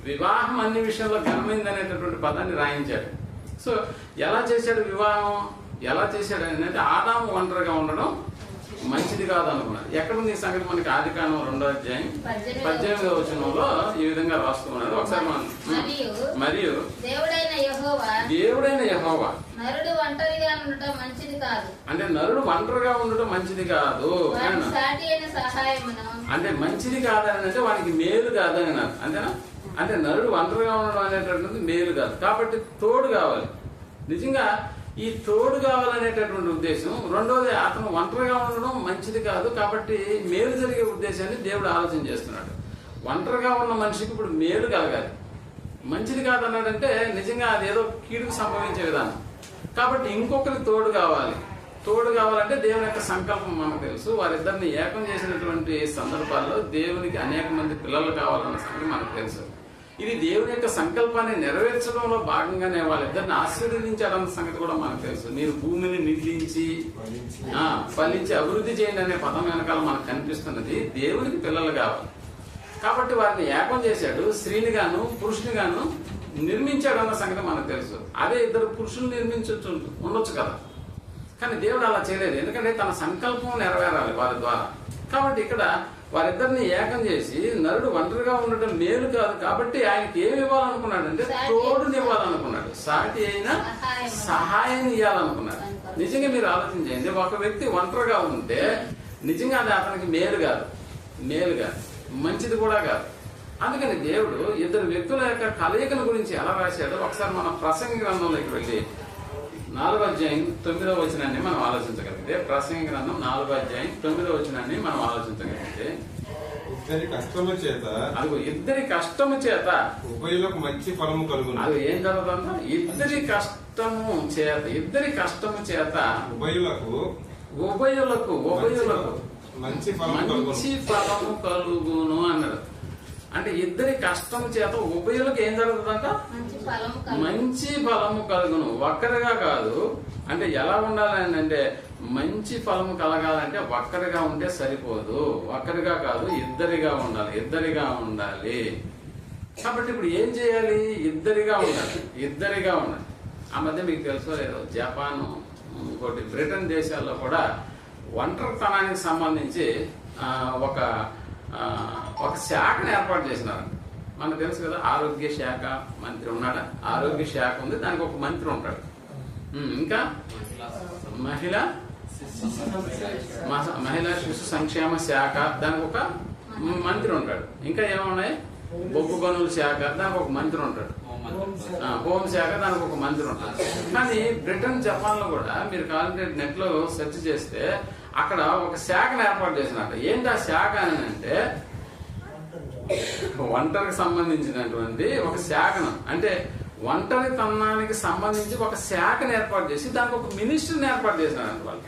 వివాహం అన్ని విషయంలో ఘనమైంది అనేటటువంటి పదాన్ని రాయించాడు. సో ఎలా చేశాడు వివాహం, ఎలా చేశాడు అంటే, ఆదాము ఒంటరిగా ఉండడం మంచిది కాదు అనుకున్నాడు. ఎక్కడుంది ఈ సంగతి మనకి ఆదికాండం 2వ అధ్యాయం 18వ వచనంలో ఈ విధంగా రాస్తూ ఉన్నాడు. ఒకసారి మనం మరియు దేవుడైన యెహోవా నరుడు ఒంటరిగా ఉండటం మంచిది కాదు, అంటే నరుడు ఒంటరిగా ఉండటం మంచిది కాదు, అంటే మంచిది కాదని అంటే వానికి మేలు కాదని అన్నారు. అంతేనా? అంటే నరుడు ఒంటరిగా ఉండడం అనేటటువంటిది మేలు కాదు, కాబట్టి తోడు కావాలి. నిజంగా ఈ తోడు కావాలనేటటువంటి ఉద్దేశం. రెండోది, అతను ఒంటరిగా ఉండడం మంచిది కాదు కాబట్టి మేలు జరిగే ఉద్దేశాన్ని దేవుడు ఆలోచన చేస్తున్నాడు. ఒంటరిగా ఉన్న మనిషికి ఇప్పుడు మేలు కలగాలి. మంచిది కాదన్నాడంటే నిజంగా అదేదో కీడుకు సంభవించే విధానం. కాబట్టి ఇంకొకరికి తోడు కావాలి. తోడు కావాలంటే దేవుని యొక్క సంకల్పం మనకు తెలుసు. వారిద్దరిని ఏకం చేసినటువంటి సందర్భాల్లో దేవునికి అనేక మంది పిల్లలు కావాలన్న సంగతి మనకు తెలుసు. ఇది దేవుని యొక్క సంకల్పాన్ని నెరవేర్చడంలో భాగంగానే వాళ్ళిద్దరిని ఆశీర్వదించాడన్న సంగతి కూడా మనకు తెలుసు. మీరు భూమిని నిందించి ఫలించి అభివృద్ధి చేయండి అనే పదం వెనకాల మనకు కనిపిస్తున్నది దేవునికి పిల్లలు కావాలి. కాబట్టి వారిని ఏకం చేశాడు. స్త్రీని గాను పురుషుని గాను నిర్మించాడు అన్న సంగతి మనకు తెలుసు. అదే ఇద్దరు పురుషులు నిర్మించవచ్చు ఉండొచ్చు కదా, కానీ దేవుడు అలా చేయలేదు. ఎందుకంటే తన సంకల్పం నెరవేరాలి వారి ద్వారా. కాబట్టి ఇక్కడ వారిద్దరిని ఏకం చేసి నరుడు ఒంటరిగా ఉండటం మేలు కాదు కాబట్టి ఆయనకి ఏమి ఇవ్వాలనుకున్నాడు అంటే తోడుని ఇవ్వాలనుకున్నాడు, సాటి అయినా సహాయం ఇవ్వాలనుకున్నాడు. నిజంగా మీరు ఆలోచన చేయండి, ఒక వ్యక్తి ఒంటరిగా ఉంటే నిజంగా అది అతనికి మేలు కాదు, మంచిది కూడా కాదు. అందుకని దేవుడు ఇద్దరు వ్యక్తుల యొక్క కలయికల గురించి ఎలా రాశాడో ఒకసారి మన ప్రసంగి గ్రంథంలోకి వెళ్ళి 4వ అధ్యాయం 9వ వచనాన్ని మనం ఆలోచించగలిగితే, ప్రసంగి గ్రంథం 4వ అధ్యాయం 9వ వచనాన్ని మనం ఆలోచించగలిగితే, ఇద్దరి కష్టము చేత ఉభయులకు మంచి ఫలము కలుగును. అది ఏం జరుగుతుందో, ఇద్దరి కష్టము చేత ఉభయులకు మంచి ఫలము కలుగును అన్నాడు. అంటే ఇద్దరి కష్టం చేత ఉభయులకు ఏం జరుగుతుందంట? మంచి ఫలము కలుగును. ఒక్కరిగా కాదు. అంటే ఎలా ఉండాలి అంటే, మంచి ఫలము కలగాలంటే ఒక్కరిగా ఉంటే సరిపోదు. ఒక్కరిగా కాదు, ఇద్దరిగా ఉండాలి. కాబట్టి ఇప్పుడు ఏం చేయాలి? ఇద్దరిగా ఉండాలి. ఆ మధ్య మీకు తెలుసో లేదో, జపాన్ ఇంకోటి బ్రిటన్ దేశాల్లో కూడా ఒంటరితనానికి సంబంధించి ఒక శాఖను ఏర్పాటు చేసినారు. మనకు తెలుసు కదా, ఆరోగ్య శాఖ మంత్రి ఉన్నాడా? ఆరోగ్య శాఖ ఉంది, దానికి ఒక మంత్రి ఉంటాడు. ఇంకా మహిళా శిశు సంక్షేమ శాఖ, దానికి ఒక మంత్రి ఉంటాడు. ఇంకా ఏమున్నాయి? బొగ్గు గనుల శాఖ, దానికి ఒక మంత్రి ఉంటాడు. హోం శాఖ, దానికి ఒక మంత్రి ఉంటాడు. కానీ బ్రిటన్, జపాన్ లో కూడా మీరు కావాలంటే నెట్ లో సెర్చ్ చేస్తే అక్కడ ఒక శాఖను ఏర్పాటు చేసినట్టు. ఏంటి ఆ శాఖ అని అంటే, ఒంటరికి సంబంధించినటువంటి ఒక శాఖను, అంటే ఒంటరితనానికి సంబంధించి ఒక శాఖను ఏర్పాటు చేసి దానికి ఒక మినిస్టర్ని ఏర్పాటు చేసినారంట వాళ్ళు.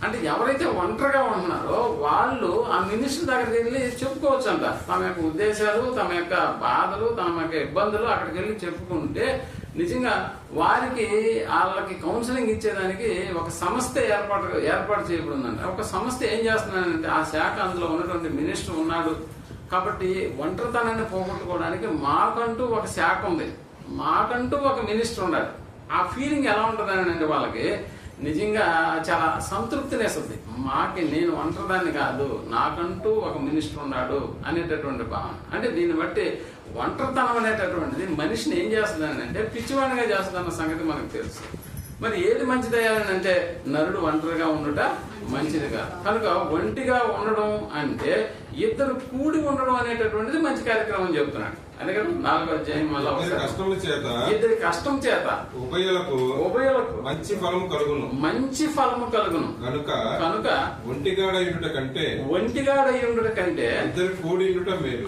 అంటే ఎవరైతే ఒంటరిగా ఉంటున్నారో వాళ్ళు ఆ మినిస్టర్ దగ్గరికి వెళ్ళి చెప్పుకోవచ్చు అంట. తమ యొక్క ఉద్దేశాలు, తమ యొక్క బాధలు, తమ యొక్క ఇబ్బందులు అక్కడికి వెళ్ళి చెప్పుకుంటే నిజంగా వారికి వాళ్ళకి కౌన్సిలింగ్ ఇచ్చేదానికి ఒక సంస్థ ఏర్పాటు చేయబడిందంట. ఒక సంస్థ ఏం చేస్తున్నానంటే ఆ శాఖ అందులో ఉన్నటువంటి మినిస్టర్ ఉన్నాడు కాబట్టి ఒంటరితనాన్ని పోగొట్టుకోవడానికి మాకంటూ ఒక శాఖ ఉంది, మాకంటూ ఒక మినిస్టర్ ఉన్నాడు. ఆ ఫీలింగ్ ఎలా ఉంటుందని అంటే వాళ్ళకి నిజంగా చాలా సంతృప్తినేస్తుంది. నేను ఒంటరిదాన్ని కాదు, నాకంటూ ఒక మినిస్టర్ ఉన్నాడు అనేటటువంటి భావన. అంటే దీన్ని బట్టి ఒంటరితనం అనేటటువంటిది మనిషిని ఏం చేస్తుందని అంటే పిచ్చివాడిగా చేస్తుందన్న సంగతి మనకు తెలుసు. మరి ఏది మంచిదయ్యాలని అంటే నరుడు ఒంటరిగా ఉండుట మంచిది కాదు. కనుక ఒంటిగా ఉండడం అంటే ఇద్దరు కూడి ఉండడం అనేటటువంటిది మంచి కార్యక్రమం చెబుతున్నాడు. అందుకని 4వ అధ్యాయం మళ్ళీ ఇద్దరి కష్టం చేత ఉభయులకు మంచి ఫలము కలుగును కనుక ఒంటిగాడ ఉండుట కంటే ఇద్దరు కూడి ఉండుట మేలు.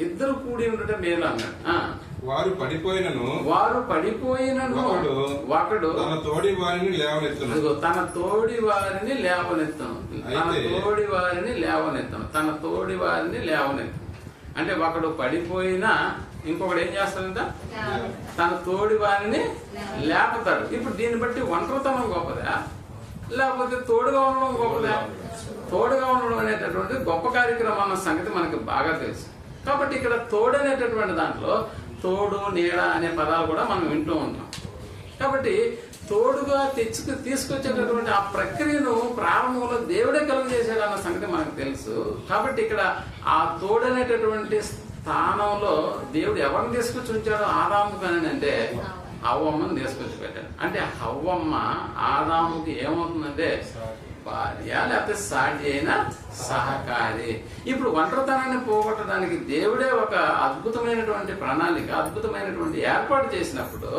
ఇద్దరు కూడి ఉండుట మేలు అన్నాడు. వారు పడిపోయినను ఒకడు తన తోడి వారిని లేవనెత్తను. తన తోడి వారిని లేవనెత్తను. అంటే ఒకడు పడిపోయినా ఇంకొకడు ఏం చేస్తాడంట, తన తోడి వారిని లేపుతాడు. ఇప్పుడు దీన్ని బట్టి ఒంటరితనం గొప్పదా లేకపోతే తోడుగా ఉండడం గొప్పదా? తోడుగా ఉండడం అనేటటువంటి గొప్ప కార్యక్రమం అన్న సంగతి మనకి బాగా తెలుసు. కాబట్టి ఇక్కడ తోడు అనేటటువంటి దాంట్లో తోడు, నీడ అనే పదాలు కూడా మనం వింటూ ఉంటాం. కాబట్టి తోడుగా తీసుకొచ్చేటటువంటి ఆ ప్రక్రియను ప్రారంభంలో దేవుడే కలుగజేశాడు అన్న సంగతి మనకు తెలుసు. కాబట్టి ఇక్కడ ఆ తోడు అనేటటువంటి స్థానంలో దేవుడు ఎవరిని తీసుకొచ్చి ఉంచాడో ఆదాముకు అని అంటే హవ్వమ్మని తీసుకొచ్చి పెట్టాడు. అంటే హవ్వమ్మ ఆదాముకి ఏమవుతుందంటే భార్య లేకపోతే సాటి అయిన సహకారి. ఇప్పుడు ఒంటరితనాన్ని పోగొట్టడానికి దేవుడే ఒక అద్భుతమైనటువంటి ప్రణాళిక, అద్భుతమైనటువంటి ఏర్పాటు చేసినప్పుడు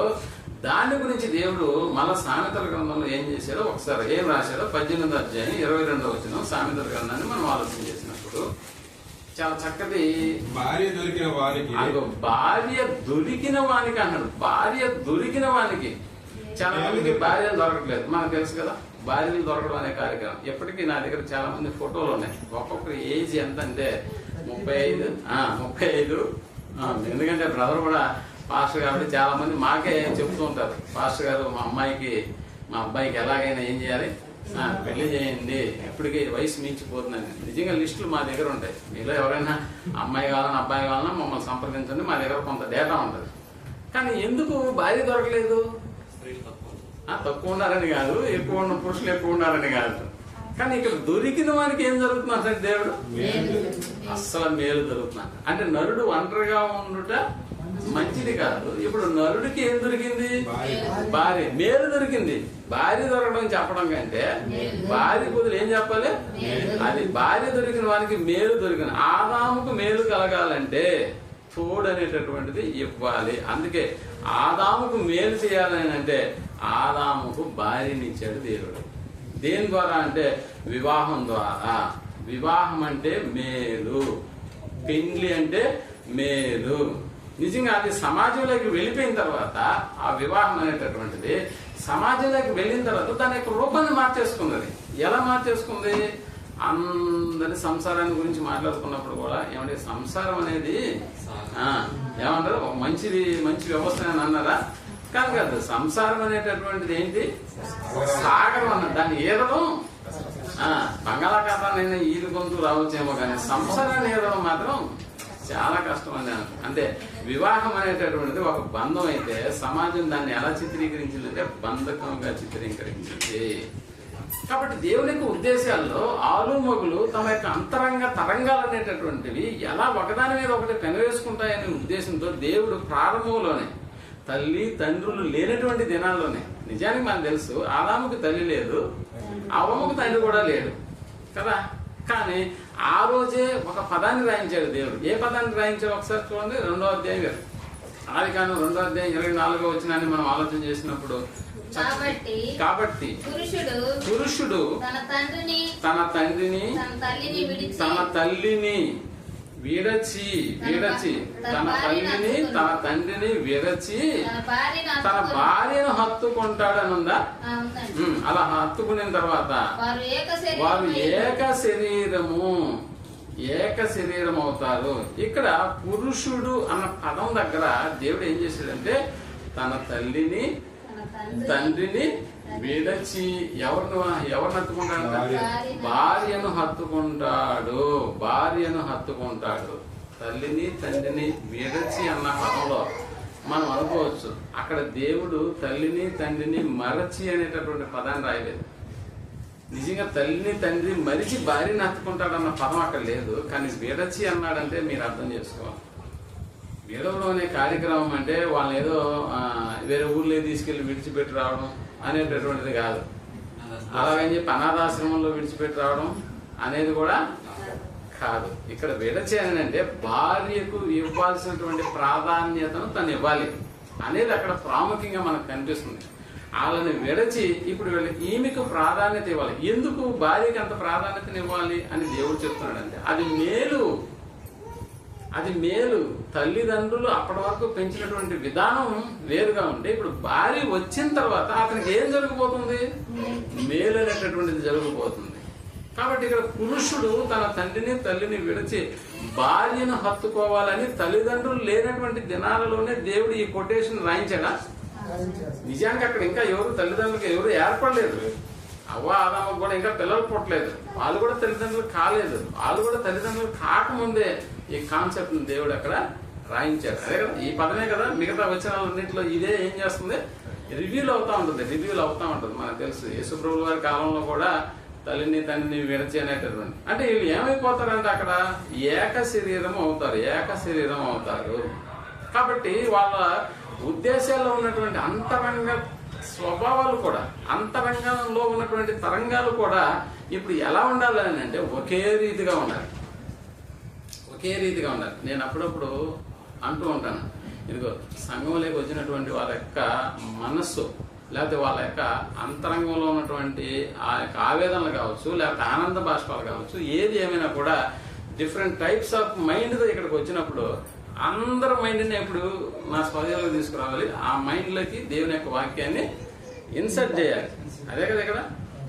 దాని గురించి దేవుడు మళ్ళా సామెతల గ్రంథంలో ఏం చేశాడో ఒకసారి ఏం రాశాడో 18వ అధ్యాయం 22వ వచనం సామెతల గ్రంథాన్ని మనం ఆలోచన చేసినప్పుడు చాలా చక్కటి భార్య దొరికిన వానికి అన్నాడు. భార్య దొరికిన వానికి. చాలా మందికి భార్యలు దొరకట్లేదు, మనకు తెలుసు కదా. భార్యలు దొరకడం అనే కార్యక్రమం ఎప్పటికీ నా దగ్గర చాలా మంది ఫోటోలు ఉన్నాయి. ఒక్కొక్కరి ఏజ్ ఎంత అంటే 35. ఎందుకంటే బ్రదర్ కూడా పాస్టర్ కాబట్టి చాలా మంది మాకే చెప్తూ ఉంటారు, పాస్టర్ గారు మా అబ్బాయికి ఎలాగైనా ఏం చేయాలి, పెళ్లి చేయండి, ఎప్పటికీ వయసు మించిపోతుందని. నిజంగా లిస్టులు మా దగ్గర ఉంటాయి. మీలో ఎవరైనా అమ్మాయి కావాలన్నా అబ్బాయి కావాలన్నా మమ్మల్ని సంప్రదించండి, మా దగ్గర కొంత డేటా ఉంటుంది. కానీ ఎందుకు భార్య దొరకలేదు? తక్కువ ఉన్నారని కాదు, ఎక్కువ ఉన్న పురుషులు ఎక్కువ ఉన్నారని కాదు. కానీ ఇక్కడ దొరికిన వానికి ఏం జరుగుతుందంటే దేవుడు అస్సలు మేలు జరుగుతున్నాడు. అంటే నరుడు ఒంటరిగా ఉండుట మంచిది కాదు. ఇప్పుడు నరుడికి ఏం దొరికింది? భార్య. మేలు దొరికింది. భార్య దొరకడం చెప్పడం కంటే భార్య బదులు ఏం చెప్పాలి? అది భార్య దొరికిన వానికి మేలు దొరికిన. ఆదాముకు మేలు కలగాలంటే తోడు అనేటటువంటిది ఇవ్వాలి. అందుకే ఆదాముకు మేలు చేయాలని అంటే ఆదాముకు భార్యని ఇచ్చాడు దేవుడు. దేని ద్వారా అంటే వివాహం ద్వారా. వివాహం అంటే మేలు, పెండ్లి అంటే మేలు. నిజంగా అది సమాజంలోకి వెళ్ళిపోయిన తర్వాత ఆ వివాహం అనేటటువంటిది సమాజంలోకి వెళ్ళిన తర్వాత దాని యొక్క రూపాన్ని మార్చేసుకుంది. ఎలా మార్చేసుకుంది? అందరి సంసారాన్ని గురించి మాట్లాడుకున్నప్పుడు కూడా ఏమంటే సంసారం అనేది ఏమంటారు మంచి వ్యవస్థ అని అన్నారా? కాదు. సంసారం అనేటటువంటిది ఏంటి? సాగరం అన్నది. దాన్ని ఏదడం బంగాళాఖాతాన్ని ఈదు గొంతు రావచ్చేమో కానీ సంసారాన్ని ఏదడం మాత్రం చాలా కష్టం అని. అంటే వివాహం అనేటటువంటిది ఒక బంధం అయితే సమాజం దాన్ని ఎలా చిత్రీకరించిందంటే బంధకంగా చిత్రీకరించింది. కాబట్టి దేవుని యొక్క ఉద్దేశాల్లో ఆలు మగులు తమ యొక్క అంతరంగ తరంగాలు అనేటటువంటివి ఎలా ఒకదాని మీద ఒకటి పెనవేసుకుంటాయనే ఉద్దేశంతో దేవుడు ప్రారంభంలోనే తల్లి తండ్రులు లేనటువంటి దినాల్లోనే, నిజానికి మనకు తెలుసు ఆదాముకి తల్లి లేదు, అవ్వమ్మకు తండ్రి కూడా లేడు కదా. కానీ ఆ రోజే ఒక పదాన్ని రాయించాడు దేవుడు. ఏ పదాన్ని రాయించాడు ఒకసారి చూడండి. 2వ అధ్యాయం ఆదికాండం 2వ అధ్యాయం 24వ వచనాన్ని మనం ఆలోచన చేసినప్పుడు కాబట్టి పురుషుడు తన తండ్రిని తన తల్లిని విడచి తన తండ్రిని విడచి తన భార్యను హత్తుకుంటాడని ఉందా? అలా హత్తుకున్న తర్వాత వారు ఏక శరీరం అవుతారు. ఇక్కడ పురుషుడు అన్న పదం దగ్గర దేవుడు ఏం చేశాడంటే తన తండ్రిని విడచి ఎవరిని హత్తుకుంటాడు? భార్యను హత్తుకుంటాడు. తల్లిని తండ్రిని విడచి అన్న పదంలో మనం అనుకోవచ్చు, అక్కడ దేవుడు తల్లిని తండ్రిని మరచి అనేటటువంటి పదాన్ని రాయలేదు. నిజంగా తల్లిని తండ్రి మరిచి భార్యని హత్తుకుంటాడు అన్న పదం అక్కడ లేదు. కానీ విడచి అన్నాడంటే మీరు అర్థం చేసుకోవాలి. విడవడం అనే కార్యక్రమం అంటే వాళ్ళని ఏదో వేరే ఊర్లో తీసుకెళ్లి విడిచిపెట్టి రావడం అనేటటువంటిది కాదు. అలాగని చెప్పి అనాథాశ్రమంలో విడిచిపెట్టి రావడం అనేది కూడా కాదు. ఇక్కడ విడచి అని అంటే భార్యకు ఇవ్వాల్సినటువంటి ప్రాధాన్యతను తను ఇవ్వాలి అనేది అక్కడ ప్రాముఖ్యంగా మనకు కనిపిస్తుంది. వాళ్ళని విడచి ఇప్పుడు ఈమెకు ప్రాధాన్యత ఇవ్వాలి. ఎందుకు భార్యకి అంత ప్రాధాన్యతను ఇవ్వాలి అని దేవుడు చెప్తున్నాడంటే అది మేలు. తల్లిదండ్రులు అప్పటి వరకు పెంచినటువంటి విధానం వేరుగా ఉంటే ఇప్పుడు భార్య వచ్చిన తర్వాత అతనికి ఏం జరగబోతుంది? మేలు అనేటటువంటిది జరగబోతుంది. కాబట్టి ఇక్కడ పురుషుడు తన తండ్రిని తల్లిని విడిచి భార్యను హత్తుకోవాలని తల్లిదండ్రులు లేనటువంటి దినాలలోనే దేవుడు ఈ కొటేషన్ రాయించాడా? నిజానికి అక్కడ ఇంకా తల్లిదండ్రులకు ఎవరు ఏర్పడలేదు. అవ్వ ఆదాముకు కూడా ఇంకా పిల్లలు పుట్టలేదు. వాళ్ళు కూడా తల్లిదండ్రులు కాలేదు. వాళ్ళు కూడా తల్లిదండ్రులు కాకముందే ఈ కాన్సెప్ట్ దేవుడు అక్కడ రాయించాడు. అదే కదా, ఈ పదమే కదా మిగతా వచనాలన్నింటిలో ఇదే ఏం చేస్తుంది? రివ్యూలు అవుతా ఉంటుంది. మనకు తెలుసు యేసుప్రభుల వారి కాలంలో కూడా తల్లిని తండ్రిని విడచి అనేటటువంటి అంటే వీళ్ళు ఏమైపోతారంటే అక్కడ ఏక శరీరం అవుతారు. కాబట్టి వాళ్ళ ఉద్దేశాల్లో ఉన్నటువంటి అంతరంగ స్వభావాలు కూడా, అంతరంగంలో ఉన్నటువంటి తరంగాలు కూడా ఇప్పుడు ఎలా ఉండాలని అంటే ఒకే రీతిగా ఉండాలి. నేను అప్పుడప్పుడు అంటూ ఉంటాను, ఇదిగో సంఘంలోకి వచ్చినటువంటి వాళ్ళ యొక్క మనస్సు లేకపోతే వాళ్ళ యొక్క అంతరంగంలో ఉన్నటువంటి ఆ యొక్క ఆవేదనలు కావచ్చు, లేకపోతే ఆనంద బాష్పాలు కావచ్చు, ఏది ఏమైనా కూడా డిఫరెంట్ టైప్స్ ఆఫ్ మైండ్తో ఇక్కడికి వచ్చినప్పుడు అందరి మైండ్ని ఇప్పుడు నా స్వాధీనంలోకి తీసుకురావాలి. ఆ మైండ్లోకి దేవుని యొక్క వాక్యాన్ని ఇన్సర్ట్ చేయాలి. అదే కదా ఇక్కడ.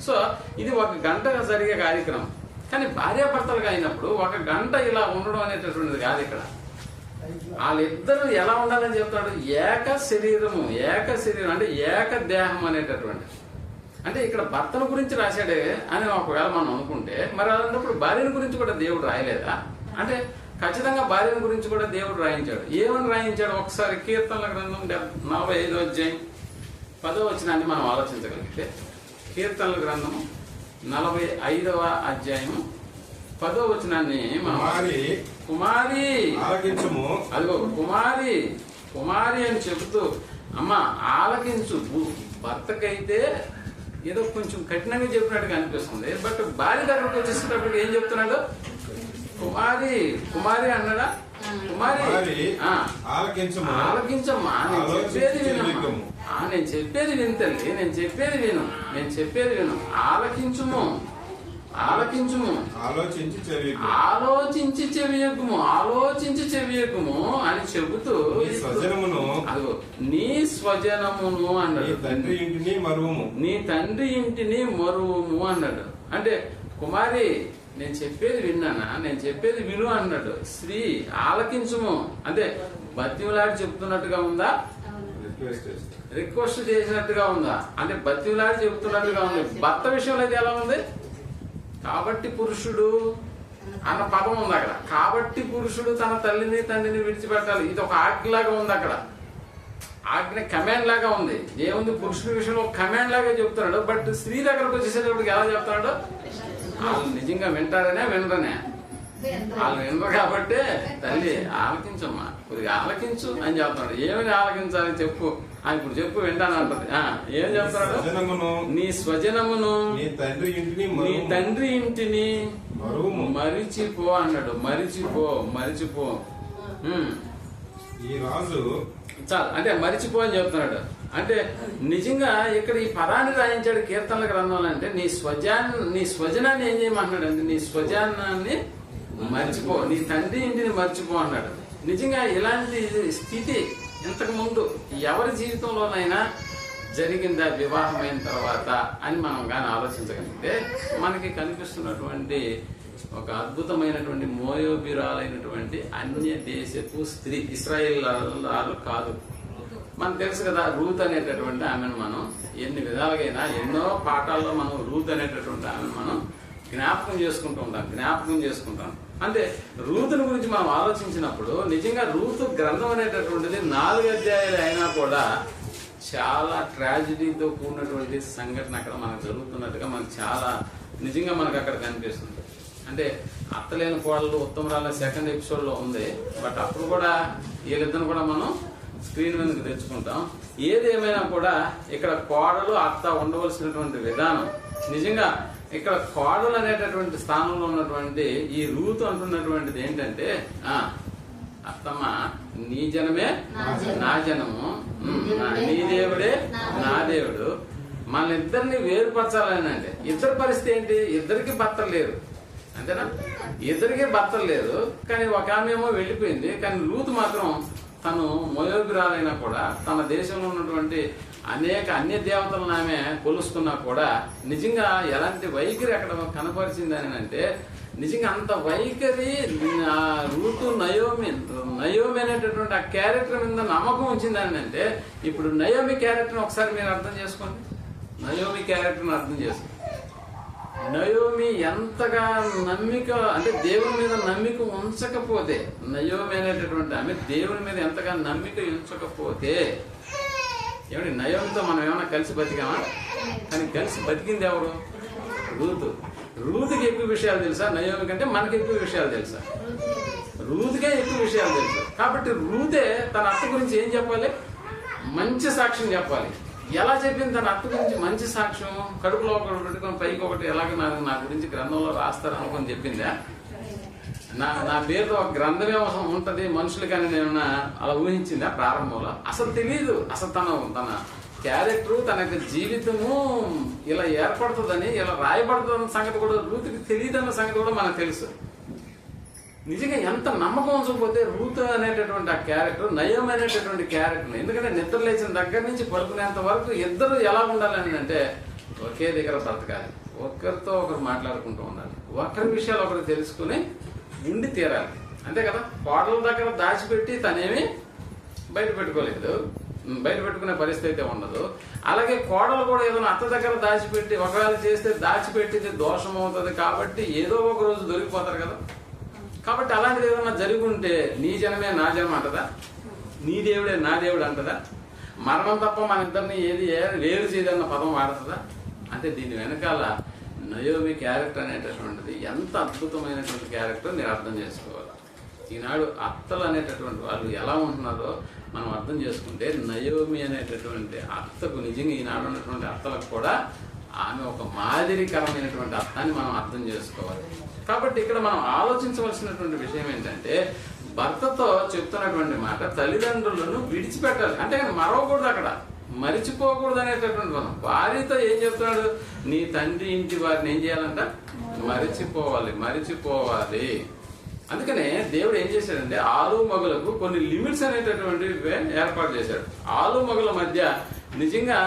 సో ఇది 1 గంట జరిగే కార్యక్రమం. కానీ భార్యాభర్తలుగా అయినప్పుడు 1 గంట ఇలా ఉండడం అనేటటువంటిది కాదు. ఇక్కడ వాళ్ళిద్దరూ ఎలా ఉండాలని చెప్తాడు? ఏక శరీరం అంటే ఏక దేహం అనేటటువంటి. అంటే ఇక్కడ భర్తల గురించి రాశాడే అని ఒకవేళ మనం అనుకుంటే, మరి అలాంటప్పుడు భార్యల గురించి కూడా దేవుడు రాయలేదా? అంటే ఖచ్చితంగా భార్యల గురించి కూడా దేవుడు రాయించాడు. ఏమని రాయించాడు? ఒకసారి కీర్తనల గ్రంథం 45వ అధ్యాయం 10వ వచనాన్ని మనం ఆలోచించగలిగితే, కీర్తనల గ్రంథం 45వ అధ్యాయం 10వ వచనాన్ని మనం కుమారి అదిగో కుమారి అని చెబుతూ అమ్మ ఆలకించు. భర్తకైతే ఏదో కొంచెం కఠినంగా చెప్పినట్టుగా అనిపిస్తుంది. బట్ భార్య దగ్గరకు వచ్చేసేటప్పుడు ఏం చెప్తున్నాడు? కుమారి అన్నాడా? ఆలకించమ్మా, నేను చెప్పేది విను తల్లి, నేను చెప్పేది విను, ఆలకించుము, ఆలోచించి చెవియకుము అని చెబుతూ నీ స్వజనమును అన్నాడు. నీ తండ్రి ఇంటిని మరువుము అన్నాడు. అంటే కుమారి నేను చెప్పేది విన్నానా? నేను చెప్పేది విను అన్నాడు. స్త్రీ ఆలకించుము అంటే బతిమలాడి చెప్తున్నట్టుగా ఉందా? రిక్వెస్ట్ చేసినట్టుగా ఉందా? అంటే బతిమలాడి చెప్తున్నట్టుగా ఉంది. భర్త విషయంలో అయితే ఎలా ఉంది? కాబట్టి పురుషుడు అన్న పదం ఉంది అక్కడ. కాబట్టి పురుషుడు తన తల్లిని తండ్రిని విడిచిపెట్టాలి. ఇది ఒక ఆజ్ఞలాగా ఉంది. అక్కడ ఆజ్ఞ కమాండ్ లాగా ఉంది. ఏముంది? పురుషుడి విషయంలో కమాండ్ లాగా చెప్తున్నాడు. బట్ స్త్రీ దగ్గరకు వచ్చేసేటప్పుడు ఎలా చెప్తున్నాడు? వాళ్ళు నిజంగా వింటారనే వినరనే? వాళ్ళు వినరు కాబట్టి తల్లి ఆలకించమ్మా, కొద్దిగా ఆలకించు అని చెప్తున్నాడు. ఏమని ఆలకించాలి చెప్పు? ఇప్పుడు చెప్పు, వింటాను అంటది. ఏం చెప్తున్నాడు? నీ స్వజనమును నీ తండ్రి ఇంటిని మరిచిపో అన్నాడు. మరిచిపో. ఈ రాజు చాలు అంటే మరిచిపో అని చెప్తున్నాడు. అంటే నిజంగా ఇక్కడ ఈ పదాన్ని రాయించాడు కీర్తనల గ్రంథంలో. అంటే నీ స్వజనాన్ని ఏం చేయమంటున్నాడు అంటే నీ స్వజనాన్ని మర్చిపో, నీ తండ్రి ఇంటిని మర్చిపో అన్నాడు. నిజంగా ఇలాంటి స్థితి ఇంతకు ముందు ఎవరి జీవితంలోనైనా జరిగిందా వివాహమైన తర్వాత అని మనం కానీ ఆలోచించగలిగితే మనకి కనిపిస్తున్నటువంటి ఒక అద్భుతమైనటువంటి మోయోబిరాలైనటువంటి అన్య దేశపు స్త్రీ, ఇశ్రాయేలు కాదు. మనకు తెలుసు కదా రూత్ అనేటటువంటి ఆమెను మనం ఎన్ని విధాలుగైనా ఎన్నో పాఠాల్లో మనం రూత్ అనేటటువంటి ఆమెను మనం జ్ఞాపకం చేసుకుంటాం. అంటే రూతుని గురించి మనం ఆలోచించినప్పుడు నిజంగా రూతు గ్రంథం అనేటటువంటిది 4 అధ్యాయాలు అయినా కూడా చాలా ట్రాజడీతో కూడినటువంటి సంఘటన అక్కడ మనకు జరుగుతున్నట్టుగా మనకు చాలా నిజంగా మనకు అక్కడ కనిపిస్తుంది. అంటే అత్తలేని కోడలు ఉత్తమరాల 2nd ఎపిసోడ్ లో ఉంది. బట్ అప్పుడు కూడా వీళ్ళిద్దరిని కూడా మనం స్క్రీన్ మీదకి తెచ్చుకుంటాం. ఏదేమైనా కూడా ఇక్కడ కోడలు అత్త ఉండవలసినటువంటి విధానం నిజంగా ఇక్కడ కోడలు అనేటటువంటి స్థానంలో ఉన్నటువంటి ఈ రూతు అంటున్నటువంటిది ఏంటంటే అత్తమ్మ నీ జనమే నా జనము, నీ దేవుడే నా దేవుడు, మన ఇద్దరిని వేరుపరచాలని. అంటే ఇద్దరి పరిస్థితి ఏంటి? ఇద్దరికి భర్తలు లేరు, అంతేనా? ఇద్దరికి భర్తలు లేరు. కానీ ఒక ఆమెమో వెళ్ళిపోయింది. కానీ రూతు మాత్రం తను మోయోబిరాలైనా కూడా తన దేశంలో ఉన్నటువంటి అనేక అన్య దేవతలను ఆమె కొలుస్తున్నా కూడా నిజంగా ఎలాంటి వైఖరి అక్కడ కనపరిచింది అని అంటే నిజంగా అంత వైఖరి రూతు నయోమి అనేటటువంటి ఆ క్యారెక్టర్ మీద నమ్మకం ఉంచిందని అంటే ఇప్పుడు నయోమి క్యారెక్టర్ ఒకసారి మీరు అర్థం చేసుకోండి. నయోమి క్యారెక్టర్ని అర్థం చేసుకోండి. నయోమి ఎంతగా నమ్మిక అంటే దేవుని మీద నమ్మిక ఉంచకపోతే, నయోమి అనేటటువంటి ఆమె దేవుని మీద ఎంతగా నమ్మిక ఉంచకపోతే, ఏమంటే నయోమితో మనం ఏమైనా కలిసి బతికామా? కానీ కలిసి బతికింది ఎవరు? రూతు. రూతుకి ఎక్కువ విషయాలు తెలుసా నయోమి కంటే? మనకి ఎక్కువ విషయాలు తెలుసా? రూతుకే ఎక్కువ విషయాలు తెలుసు. కాబట్టి రూతే తన అత్త గురించి ఏం చెప్పాలి? మంచి సాక్ష్యం చెప్పాలి. ఎలా చెప్పింది తన అత్త గురించి మంచి సాక్ష్యం? కడుపులో ఒకటి పెట్టుకొని పైకి ఒకటి ఎలాగ నా గురించి గ్రంథంలో రాస్తారు అనుకొని చెప్పిందా? నా పేరుతో ఒక గ్రంథమే ఉంటది మనుషులకని నేను అలా ఊహించిందా ప్రారంభంలో? అసలు తెలియదు. అసలు తన క్యారెక్టర్, తన యొక్క జీవితము ఇలా ఏర్పడుతుందని, ఇలా రాయబడుతుందన్న సంగతి కూడా రూతుకి తెలియదన్న సంగతి కూడా మనకు తెలుసు. నిజంగా ఎంత నమ్మకం ఉంచకపోతే రూతు అనేటటువంటి ఆ క్యారెక్టర్, నయం అనేటటువంటి క్యారెక్టర్, ఎందుకంటే నిద్ర లేచిన దగ్గర నుంచి పడుకునేంత వరకు ఇద్దరు ఎలా ఉండాలని అంటే ఒకే దగ్గర బ్రతకాలి, ఒకరితో ఒకరు మాట్లాడుకుంటూ ఉండాలి, ఒకరి విషయాలు ఒకరు తెలుసుకుని ఉండి తీరాలి, అంతే కదా. కోడల దగ్గర దాచిపెట్టి తనేమి బయట పెట్టుకోలేదు, బయట పెట్టుకునే పరిస్థితి అయితే ఉండదు. అలాగే కోడలు కూడా ఏదైనా అత్త దగ్గర దాచిపెట్టి ఒకవేళ చేస్తే దాచిపెట్టింది దోషం అవుతుంది కాబట్టి ఏదో ఒక రోజు దొరికిపోతారు కదా. కాబట్టి అలాంటిది ఏదన్నా జరిగి ఉంటే నీ జనమే నా జనం అంటదా? నీ దేవుడే నా దేవుడు అంటదా? మరణం తప్ప మన ఇద్దరిని ఏది వేరు చేయదన్న పదం వాడుతుందా? అంటే దీని వెనకాల నయోమి క్యారెక్టర్ అనేటటువంటిది ఎంత అద్భుతమైనటువంటి క్యారెక్టర్ మీరు అర్థం చేసుకోవాలి. ఈనాడు అత్తలు అనేటటువంటి వాళ్ళు ఎలా ఉంటున్నారో మనం అర్థం చేసుకుంటే నయోమి అనేటటువంటి అత్తకు నిజంగా ఈనాడు ఉన్నటువంటి అత్తలకు కూడా ఆమె ఒక మాదిరికరమైనటువంటి అర్థాన్ని మనం అర్థం చేసుకోవాలి. కాబట్టి ఇక్కడ మనం ఆలోచించవలసినటువంటి విషయం ఏంటంటే భర్తతో చెప్తున్నటువంటి మాట తల్లిదండ్రులను విడిచిపెట్టాలి, అంటే మరవకూడదు, అక్కడ మరిచిపోకూడదు అనేటటువంటి మనం. భార్యతో ఏం చెప్తున్నాడు? నీ తండ్రి ఇంటి వారిని ఏం చేయాలంట? మరిచిపోవాలి. అందుకనే దేవుడు ఏం చేశాడంటే ఆలు మగులకు కొన్ని లిమిట్స్ అనేటటువంటివి ఏర్పాటు చేశాడు. ఆలు మగుల మధ్య నిజంగా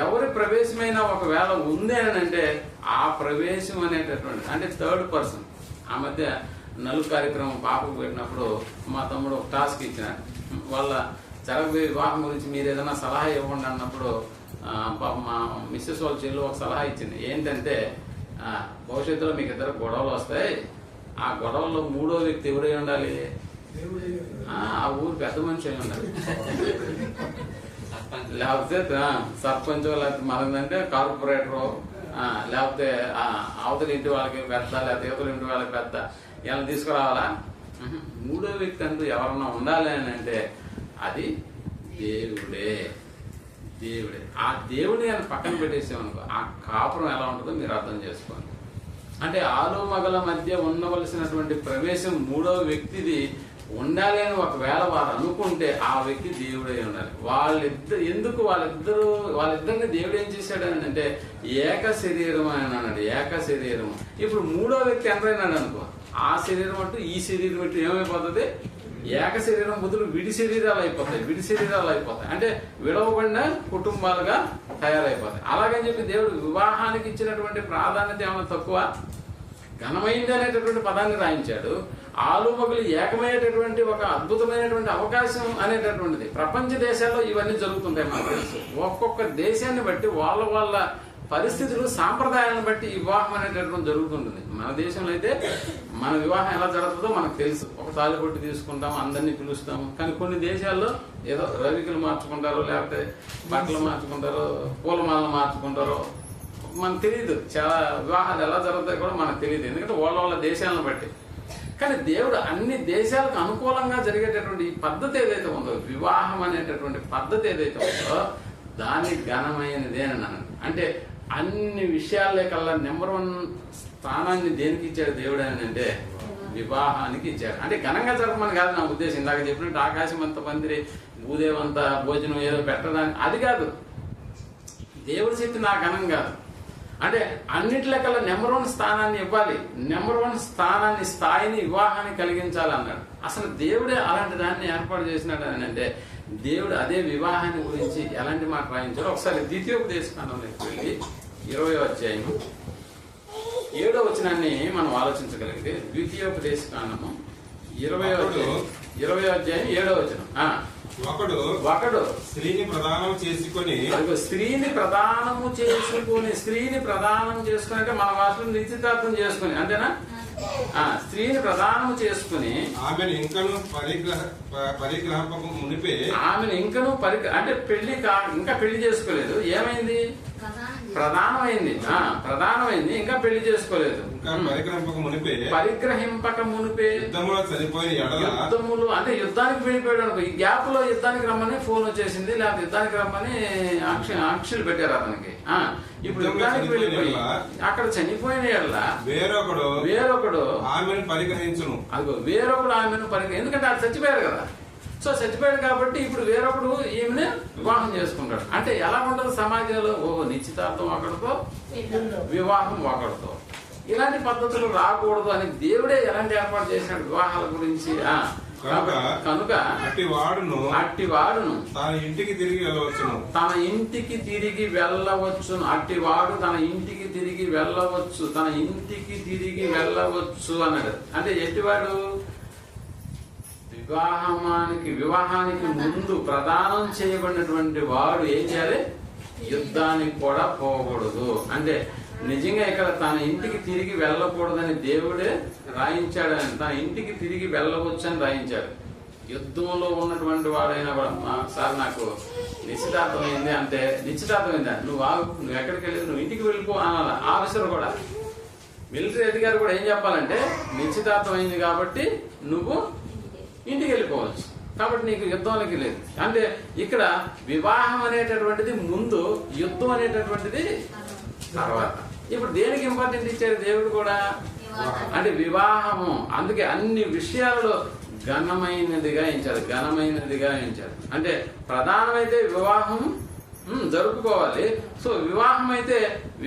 ఎవరి ప్రవేశమైనా ఒకవేళ ఉంది అని అంటే ఆ ప్రవేశం అనేటటువంటి అంటే థర్డ్ పర్సన్. ఆ మధ్య నలుగు కార్యక్రమం పాపకు పెట్టినప్పుడు మా తమ్ముడు ఒక టాస్క్ ఇచ్చినాడు. వాళ్ళ జరగబోయే వివాహం గురించి మీరు ఏదైనా సలహా ఇవ్వండి అన్నప్పుడు మా మిస్సెస్ వాళ్ళ చెల్లు ఒక సలహా ఇచ్చింది. ఏంటంటే భవిష్యత్తులో మీకు ఇద్దరు గొడవలు వస్తాయి, ఆ గొడవల్లో మూడో వ్యక్తి ఎవరై ఉండాలి? ఆ ఊరు పెద్ద మనిషి అయి ఉండాలి, లేకపోతే సర్పంచ్, లేకపోతే మనదంటే కార్పొరేటరు, లేకపోతే అవతల ఇంటి వాళ్ళకి పెద్ద, లేకపోతే యువతల ఇంటి వాళ్ళకి పెద్ద, ఇలా తీసుకురావాలా? మూడో వ్యక్తి అంటూ ఎవరన్నా ఉండాలి అని అంటే అది దేవుడే. ఆ దేవుడిని ఆయన పక్కన పెట్టేసామనుకో ఆ కాపురం ఎలా ఉంటుందో మీరు అర్థం చేసుకోండి. అంటే ఆలు మగల మధ్య ఉండవలసినటువంటి ప్రవేశం మూడో వ్యక్తిది ఉండాలి అని ఒకవేళ వారు అనుకుంటే ఆ వ్యక్తి దేవుడై ఉండాలి. వాళ్ళిద్దరిని దేవుడు ఏం చేశాడు అంటే ఏక శరీరం అని అన్నాడు. ఏక శరీరం. ఇప్పుడు మూడో వ్యక్తి ఎంటర్ అయినాడు అనుకో, ఆ శరీరం అంటూ ఈ శరీరం అంటూ ఏమైపోతుంది? ఏక శరీరం బదులు విడి శరీరాలు అయిపోతాయి. అంటే విడవబడిన కుటుంబాలుగా తయారైపోతాయి. అలాగని చెప్పి దేవుడు వివాహానికి ఇచ్చినటువంటి ప్రాధాన్యత ఏమైనా తక్కువ? ఘనమైంది అనేటటువంటి పదాన్ని రాయించాడు. ఆలుమగులు ఏకమయ్యేటటువంటి ఒక అద్భుతమైనటువంటి అవకాశం అనేటటువంటిది ప్రపంచ దేశాల్లో ఇవన్నీ జరుగుతుంటాయి. మనకు తెలుసు. ఒక్కొక్క దేశాన్ని బట్టి వాళ్ళ పరిస్థితులు, సాంప్రదాయాలను బట్టి వివాహం అనేటటువంటి జరుగుతుంటుంది. మన దేశంలో అయితే మన వివాహం ఎలా జరుగుతుందో మనకు తెలుసు. ఒక తాలిబొట్టు తీసుకుంటాం, అందరినీ పిలుస్తాము. కానీ కొన్ని దేశాల్లో ఏదో రవికలు మార్చుకుంటారో, లేకపోతే బట్టలు మార్చుకుంటారో, పూలమాలను మార్చుకుంటారో మనకు తెలియదు. చాలా వివాహాలు ఎలా జరుగుతాయో కూడా మనకు తెలియదు, ఎందుకంటే వాళ్ళ దేశాలను బట్టి. కానీ దేవుడు అన్ని దేశాలకు అనుకూలంగా జరిగేటటువంటి ఈ పద్ధతి ఏదైతే ఉందో, వివాహం అనేటటువంటి పద్ధతి ఏదైతే ఉందో దాన్ని ఘనమైనదే అని అన్నాను. అంటే అన్ని విషయాలే కల్లా నెంబర్ 1 స్థానాన్ని దేనికి ఇచ్చాడు దేవుడు అని అంటే వివాహానికి ఇచ్చాడు. అంటే ఘనంగా జరపమని కాదు నా ఉద్దేశం. ఇందాక చెప్పినట్టు ఆకాశం అంత పందిరి, భూదేవంత భోజనం ఏదో పెట్టడానికి అది కాదు. దేవుడి శక్తి నా ఘనం కాదు. అంటే అన్నిటికల్లా నెంబర్ 1 స్థానాన్ని ఇవ్వాలి. నెంబర్ 1 స్థాయిని వివాహాన్ని కలిగించాలి అన్నాడు. అసలు దేవుడే అలాంటి దాన్ని ఏర్పాటు చేసినాడు అని అంటే దేవుడు అదే వివాహాన్ని గురించి ఎలాంటి మాట రాయించారో ఒకసారి ద్వితీయోపదేశకాండంలోకి వెళ్ళి 20వ అధ్యాయం 7వ వచనాన్ని మనం ఆలోచించగలిగితే, ద్వితీయోపదేశకాండము 20వ అధ్యాయం 7వ వచనం. ఒకడు స్త్రీని ప్రదానం చేసుకొని స్త్రీని ప్రదానం చేసుకుని అంటే మన భాషలో నిశ్చితార్థం చేసుకుని, అంతేనా? స్త్రీని ప్రదానం చేసుకుని ఆమెను ఇంకను పరిగ్రహపక మునిపే అంటే ఇంకా పెళ్లి చేసుకోలేదు. ఏమైంది? ప్రధానమైంది, ఇంకా పెళ్లి చేసుకోలేదు. పరిగ్రహింపక మునిపే యుద్ధములు అంటే యుద్ధానికి వెళ్ళిపోయాడు అనుకో. ఈ గ్యాప్ లో యుద్ధానికి రమ్మని ఫోన్ వచ్చేసింది, లేకపోతే యుద్ధానికి రమ్మని ఆంక్షలు పెట్టారు అతనికి. ఇప్పుడు యుద్ధానికి వెళ్ళిపోయి అక్కడ చనిపోయిన వేరొకడు ఆమెను పరిగ్రహించును. అదిగో వేరొకడు ఆమెను ఎందుకంటే అది చచ్చిపోయారు కదా. సో చచ్చిపోయాడు కాబట్టి ఇప్పుడు వేరొకడు ఈమెను వివాహం చేసుకుంటాడు. అంటే ఎలా ఉండదు సమాజంలో? నిశ్చితార్థం ఒకటితో, వివాహం ఒకటితో. ఇలాంటి పద్ధతులు రాకూడదు అని దేవుడే ఎలాంటి ఏర్పాటు చేసినాడు వివాహాల గురించి. కనుక అట్టివాడును తన ఇంటికి తిరిగి వెళ్ళవచ్చును. అట్టివాడు తన ఇంటికి తిరిగి వెళ్ళవచ్చు అన్నాడు. అంటే ఎట్టివాడు? వివాహానికి ముందు ప్రదానం చేయబడినటువంటి వాడు ఏం చేయాలి? యుద్ధానికి కూడా పోకూడదు. అంటే నిజంగా ఇక్కడ తన ఇంటికి తిరిగి వెళ్ళకూడదని దేవుడే రాయించాడని, తన ఇంటికి తిరిగి వెళ్ళవచ్చు అని రాయించాడు. యుద్ధంలో ఉన్నటువంటి వాడైనా కూడా, సార్ నాకు నిశ్చితార్థమైంది అంటే, నిశ్చితార్థమైందా? నువ్వు ఎక్కడికి వెళ్ళేది? నువ్వు ఇంటికి వెళ్ళిపో అనాలి. ఆఫీసర్ కూడా, మిలిటరీ అధికారి కూడా ఏం చెప్పాలంటే, నిశ్చితార్థమైంది కాబట్టి నువ్వు ఇంటికి వెళ్ళిపోవచ్చు, కాబట్టి నీకు యుద్ధానికి లేదు. అంటే ఇక్కడ వివాహం అనేటటువంటిది ముందు, యుద్ధం అనేటటువంటిది తర్వాత. ఇప్పుడు దేనికి ఇంపార్టెంట్ ఇచ్చారు దేవుడు కూడా అంటే వివాహము. అందుకే అన్ని విషయాలలో ఘనమైనదిగా ఎంచారు. అంటే ప్రధానమైతే వివాహం జరుపుకోవాలి. సో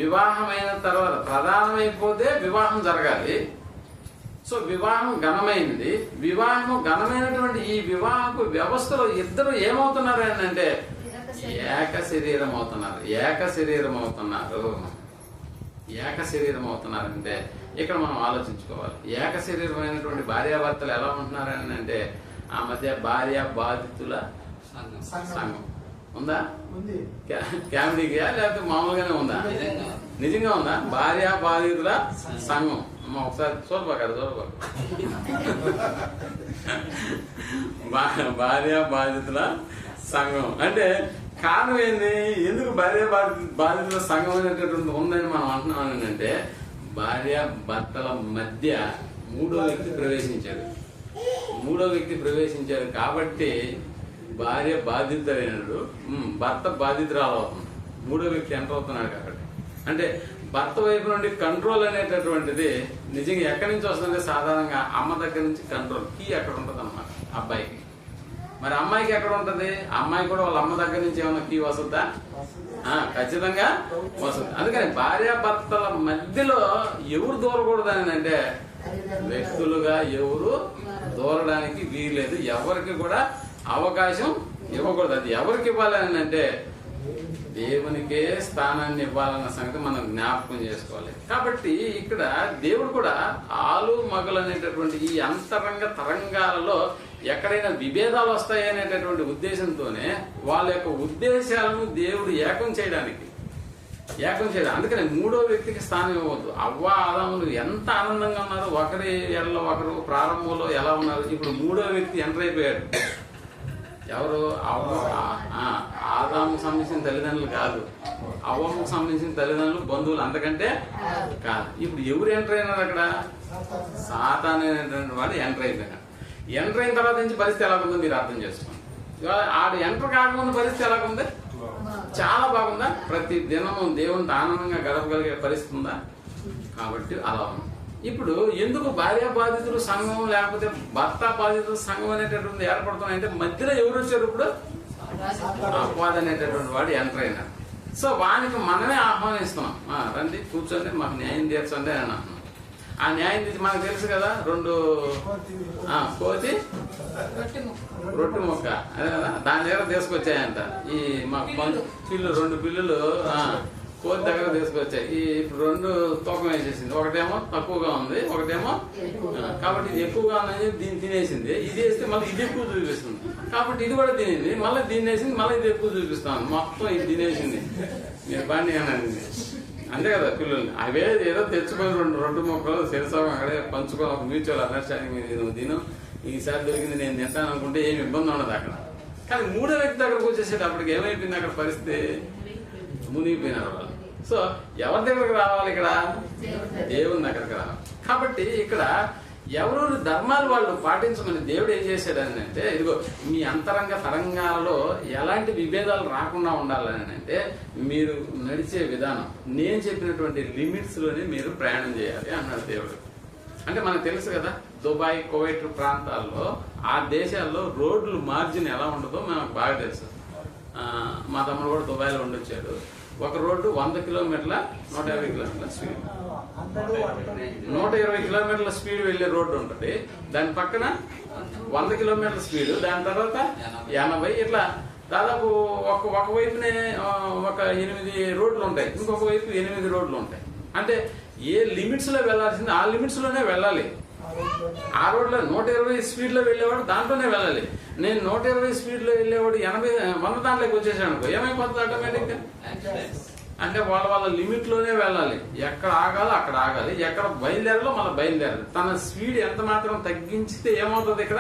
వివాహమైన తర్వాత ప్రధానమైపోతే వివాహం జరగాలి. సో వివాహం ఘనమైనది. ఘనమైనటువంటి ఈ వివాహపు వ్యవస్థలో ఇద్దరు ఏమవుతున్నారు అని అంటే ఏక శరీరం అవుతున్నారంటే ఇక్కడ మనం ఆలోచించుకోవాలి. ఏక శరీరమైనటువంటి భార్యాభర్తలు ఎలా ఉంటున్నారని అంటే ఆ మధ్య భార్య బాధితుల సంఘం ఉందా? కామెడీగా లేకపోతే మామూలుగానే ఉందా? నిజంగా ఉందా? భార్య బాధితుల సంఘం. ఒకసారి చూడబాక భార్య బాధితుల సంఘం అంటే కారణం ఏంది? ఎందుకు భార్య బాధితుల సంఘం అనేటటువంటి ఉందని మనం అంటున్నాం అంటే, భార్య భర్తల మధ్య మూడో వ్యక్తి ప్రవేశించాడు కాబట్టి భార్య బాధితుడైనడు, భర్త బాధితురాలు అవుతుంది. మూడో వ్యక్తి ఎంటర్ అవుతున్నాడు కాబట్టి. అంటే భర్త వైపు నుండి కంట్రోల్ అనేటటువంటిది నిజంగా ఎక్కడి నుంచి వస్తుందంటే సాధారణంగా అమ్మ దగ్గర నుంచి కంట్రోల్ కీ ఎక్కడ ఉంటుంది అన్నమాట అబ్బాయికి. మరి అమ్మాయికి ఎక్కడ ఉంటది? అమ్మాయి కూడా వాళ్ళ అమ్మ దగ్గర నుంచి ఏమైనా కీ వస్తుందా? ఖచ్చితంగా వస్తుంది. అందుకని భార్యాభర్తల మధ్యలో ఎవరు దూరకూడదని అంటే వ్యక్తులుగా ఎవరు దూరడానికి వీల్లేదు, ఎవరికి కూడా అవకాశం ఇవ్వకూడదు. అది ఎవరికి ఇవ్వాలని అంటే దేవునికే స్థానాన్ని ఇవ్వాలన్న సంగతి మనం జ్ఞాపకం చేసుకోవాలి. కాబట్టి ఇక్కడ దేవుడు కూడా ఆలు మగలు అనేటటువంటి ఈ అంతరంగ తరంగాలలో ఎక్కడైనా విభేదాలు వస్తాయి అనేటటువంటి ఉద్దేశంతోనే వాళ్ళ యొక్క ఉద్దేశాలను దేవుడు ఏకం చేయడానికి. అందుకని మూడో వ్యక్తికి స్థానం ఇవ్వద్దు. అవ్వ ఆదాములు ఎంత ఆనందంగా ఉన్నారు, ఒకరి ఎడల ఒకరు ప్రారంభంలో ఎలా ఉన్నారు. ఇప్పుడు మూడో వ్యక్తి ఎంటర్ అయిపోయాడు. ఎవరు? ఆదాముకు సంబంధించిన తల్లిదండ్రులు కాదు, అవ్వకు సంబంధించిన తల్లిదండ్రులు, బంధువులు, అంతకంటే కాదు. ఇప్పుడు ఎవరు ఎంటర్ అయినారు అక్కడ? సాతాను అనేటువంటి వాడు ఎంటర్ అయిపోయినాడు. ఎంటర్ అయిన తర్వాత నుంచి పరిస్థితి ఎలా ఉందో మీరు అర్థం చేసుకోండి. ఆడు ఎంటర్ కాకముందు పరిస్థితి ఎలా ఉంది? చాలా బాగుందా? ప్రతి దినము దేవునితో ఆనందంగా గడపగలిగే పరిస్థితి ఉందా? కాబట్టి అలా ఉంది. ఇప్పుడు ఎందుకు భార్య బాధితులు సంఘం లేకపోతే భర్త బాధితుల సంఘం అనేటటువంటి ఏర్పడుతున్నాయంటే మధ్యలో ఎవరు వచ్చారు? ఇప్పుడు అపవాది అనేటటువంటి వాడు ఎంటర్ అయినాడు. సో వానికి మనమే ఆహ్వానిస్తున్నాం, రండి కూర్చోండి, మాకు న్యాయం తీర్చండి అని అంటున్నాం. ఆ న్యాయం తీర్చి మనకు తెలుసు కదా, కోతి రొట్టె ముక్క, అదే కదా, దాని దగ్గర తీసుకొచ్చాయంట. ఈ మా పిల్లు, 2 పిల్లులు కోతి దగ్గర తీసుకొచ్చాయి. ఇప్పుడు 2 తూకం వేసేసింది. ఒకటేమో తక్కువగా ఉంది, ఒకటేమో కాబట్టి ఇది ఎక్కువగా ఉందని దీన్ని తినేసింది. ఇది వేస్తే మళ్ళీ ఇది ఎక్కువ చూపిస్తుంది, కాబట్టి ఇది కూడా తినేది. మళ్ళీ దీన్ని వేసింది, మళ్ళీ ఇది ఎక్కువ చూపిస్తాను. మొత్తం ఇది తినేసింది. మీరు బండి అనండి, అంతే కదా పిల్లల్ని. అవే ఏదో తెచ్చుకొని 2 రొట్టె ముక్కలు శిరసవం అక్కడే పంచుకొని ఒక మ్యూచువల్ అండర్స్టాండింగ్ మీద నువ్వు తిను, ఈసారి దొరికింది నేను తింటాను అనుకుంటే ఏమి ఇబ్బంది ఉండదు అక్కడ. కానీ మూడో వ్యక్తి దగ్గరకు వచ్చేసేటప్పటికి ఏమైపోయింది అక్కడ పరిస్థితి? మునిగిపోయినారు వాళ్ళు. సో ఎవరి దగ్గరకు రావాలి? ఇక్కడ దేవుని దగ్గరకు రావాలి. కాబట్టి ఇక్కడ ఎవరు ధర్మాలు వాళ్ళు పాటించమని దేవుడు ఏం చేశాడని అంటే, ఇదిగో మీ అంతరంగ తరంగాలలో ఎలాంటి విభేదాలు రాకుండా ఉండాలని అంటే మీరు నడిచే విధానం నేను చెప్పినటువంటి లిమిట్స్ లోనే మీరు ప్రయాణం చేయాలి అన్నాడు దేవుడు. అంటే మనకు తెలుసు కదా, దుబాయ్, కువైట్ ప్రాంతాల్లో ఆ దేశాల్లో రోడ్లు మార్జిన్ ఎలా ఉండదో మనకు బాగా తెలుసు. మా తమ్ముడు కూడా దుబాయ్లో ఉండొచ్చాడు. ఒక రోడ్డు 100 కిలోమీటర్ల 150 కిలోమీటర్ల స్పీడ్, 120 కిలోమీటర్ల స్పీడ్ వెళ్లే రోడ్డు ఉంటుంది. దాని పక్కన 100 కిలోమీటర్ల స్పీడ్, దాని తర్వాత 80, ఇట్లా దాదాపు ఒక వైపునే ఒక 8 రోడ్లు ఉంటాయి, ఇంకొక వైపు 8 రోడ్లు ఉంటాయి. అంటే ఏ లిమిట్స్ లో వెళ్లాల్సింది ఆ లిమిట్స్ లోనే వెళ్ళాలి. ఆ రోడ్లో 120 స్పీడ్ లో వెళ్ళేవాడు దాంట్లోనే వెళ్ళాలి. నేను 120 స్పీడ్ లో వెళ్ళేవాడు 80-100 దాంట్లోకి వచ్చేసాను అనుకో, ఏమైపోతుంది ఆటోమేటిక్ గా? అంటే వాళ్ళ లిమిట్ లోనే వెళ్ళాలి. ఎక్కడ ఆగాలో అక్కడ ఆగాలి, ఎక్కడ బయలుదేరాలో మళ్ళీ బయలుదేరాలి. తన స్పీడ్ ఎంత మాత్రం తగ్గించితే ఏమవుతుంది? ఇక్కడ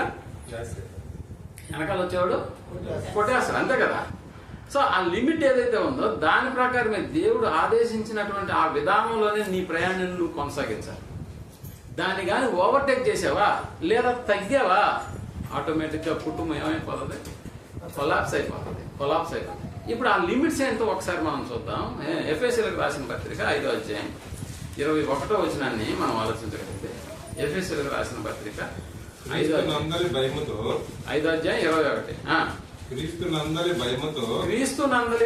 వెనకాల వచ్చేవాడు కొట్టేస్తాడు, అంతే కదా. సో ఆ లిమిట్ ఏదైతే ఉందో దాని ప్రకారమే దేవుడు ఆదేశించినటువంటి ఆ విధానంలోనే నీ ప్రయాణం నువ్వు కొనసాగించాలి. దాన్ని కానీ ఓవర్టేక్ చేసావా లేదా తగ్గావా, ఆటోమేటిక్ గా కుటుంబం ఏమైపోతుంది? కొలాప్స్ అయిపోతుంది. ఇప్పుడు ఆ లిమిట్స్ ఏంటో ఒకసారి మనం చూద్దాం. ఎఫెసీయులకు రాసిన పత్రిక 5వ అధ్యాయం 21వ వచనాన్ని మనం ఆలోచించగలిగితే, ఎఫెసీయులకు రాసిన పత్రిక 5వ అధ్యాయం 21. క్రీస్తునందలి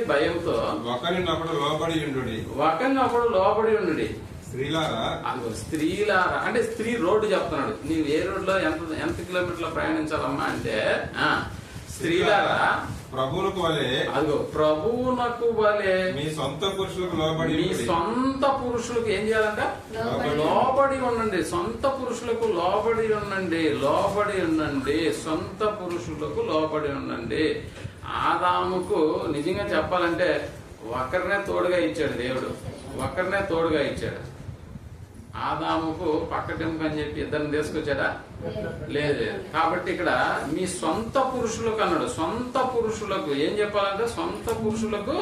భయముతో ఒకరినొకడు లోబడి ఉండుడి. స్త్రీలారా అంటే స్త్రీ రోడ్డు చెప్తున్నాడు. నీవు ఏ రోడ్లో ఎంత కిలోమీటర్లు ప్రయాణించాలమ్మా అంటే, స్త్రీలారా ప్రభువునకు వలె, అదిగో ప్రభువునకు వలె మీ సొంత పురుషులకు లోబడి, మీ సొంత పురుషులకు ఏం చేయాలంట? లోబడి ఉండండి. సొంత పురుషులకు లోబడి ఉండండి. సొంత పురుషులకు లోబడి ఉండండి. ఆదాముకు నిజంగా చెప్పాలంటే ఒకరినే తోడుగా ఇచ్చాడు దేవుడు, ఒకరినే తోడుగా ఇచ్చాడు. ఆదాముకు పక్కటెంక అని చెప్పి ఇద్దరిని తీసుకొచ్చాడా? లేదు. కాబట్టి ఇక్కడ మీ సొంత పురుషులకు అన్నాడు. సొంత పురుషులకు ఏం చెప్పాలంటే సొంత పురుషులకు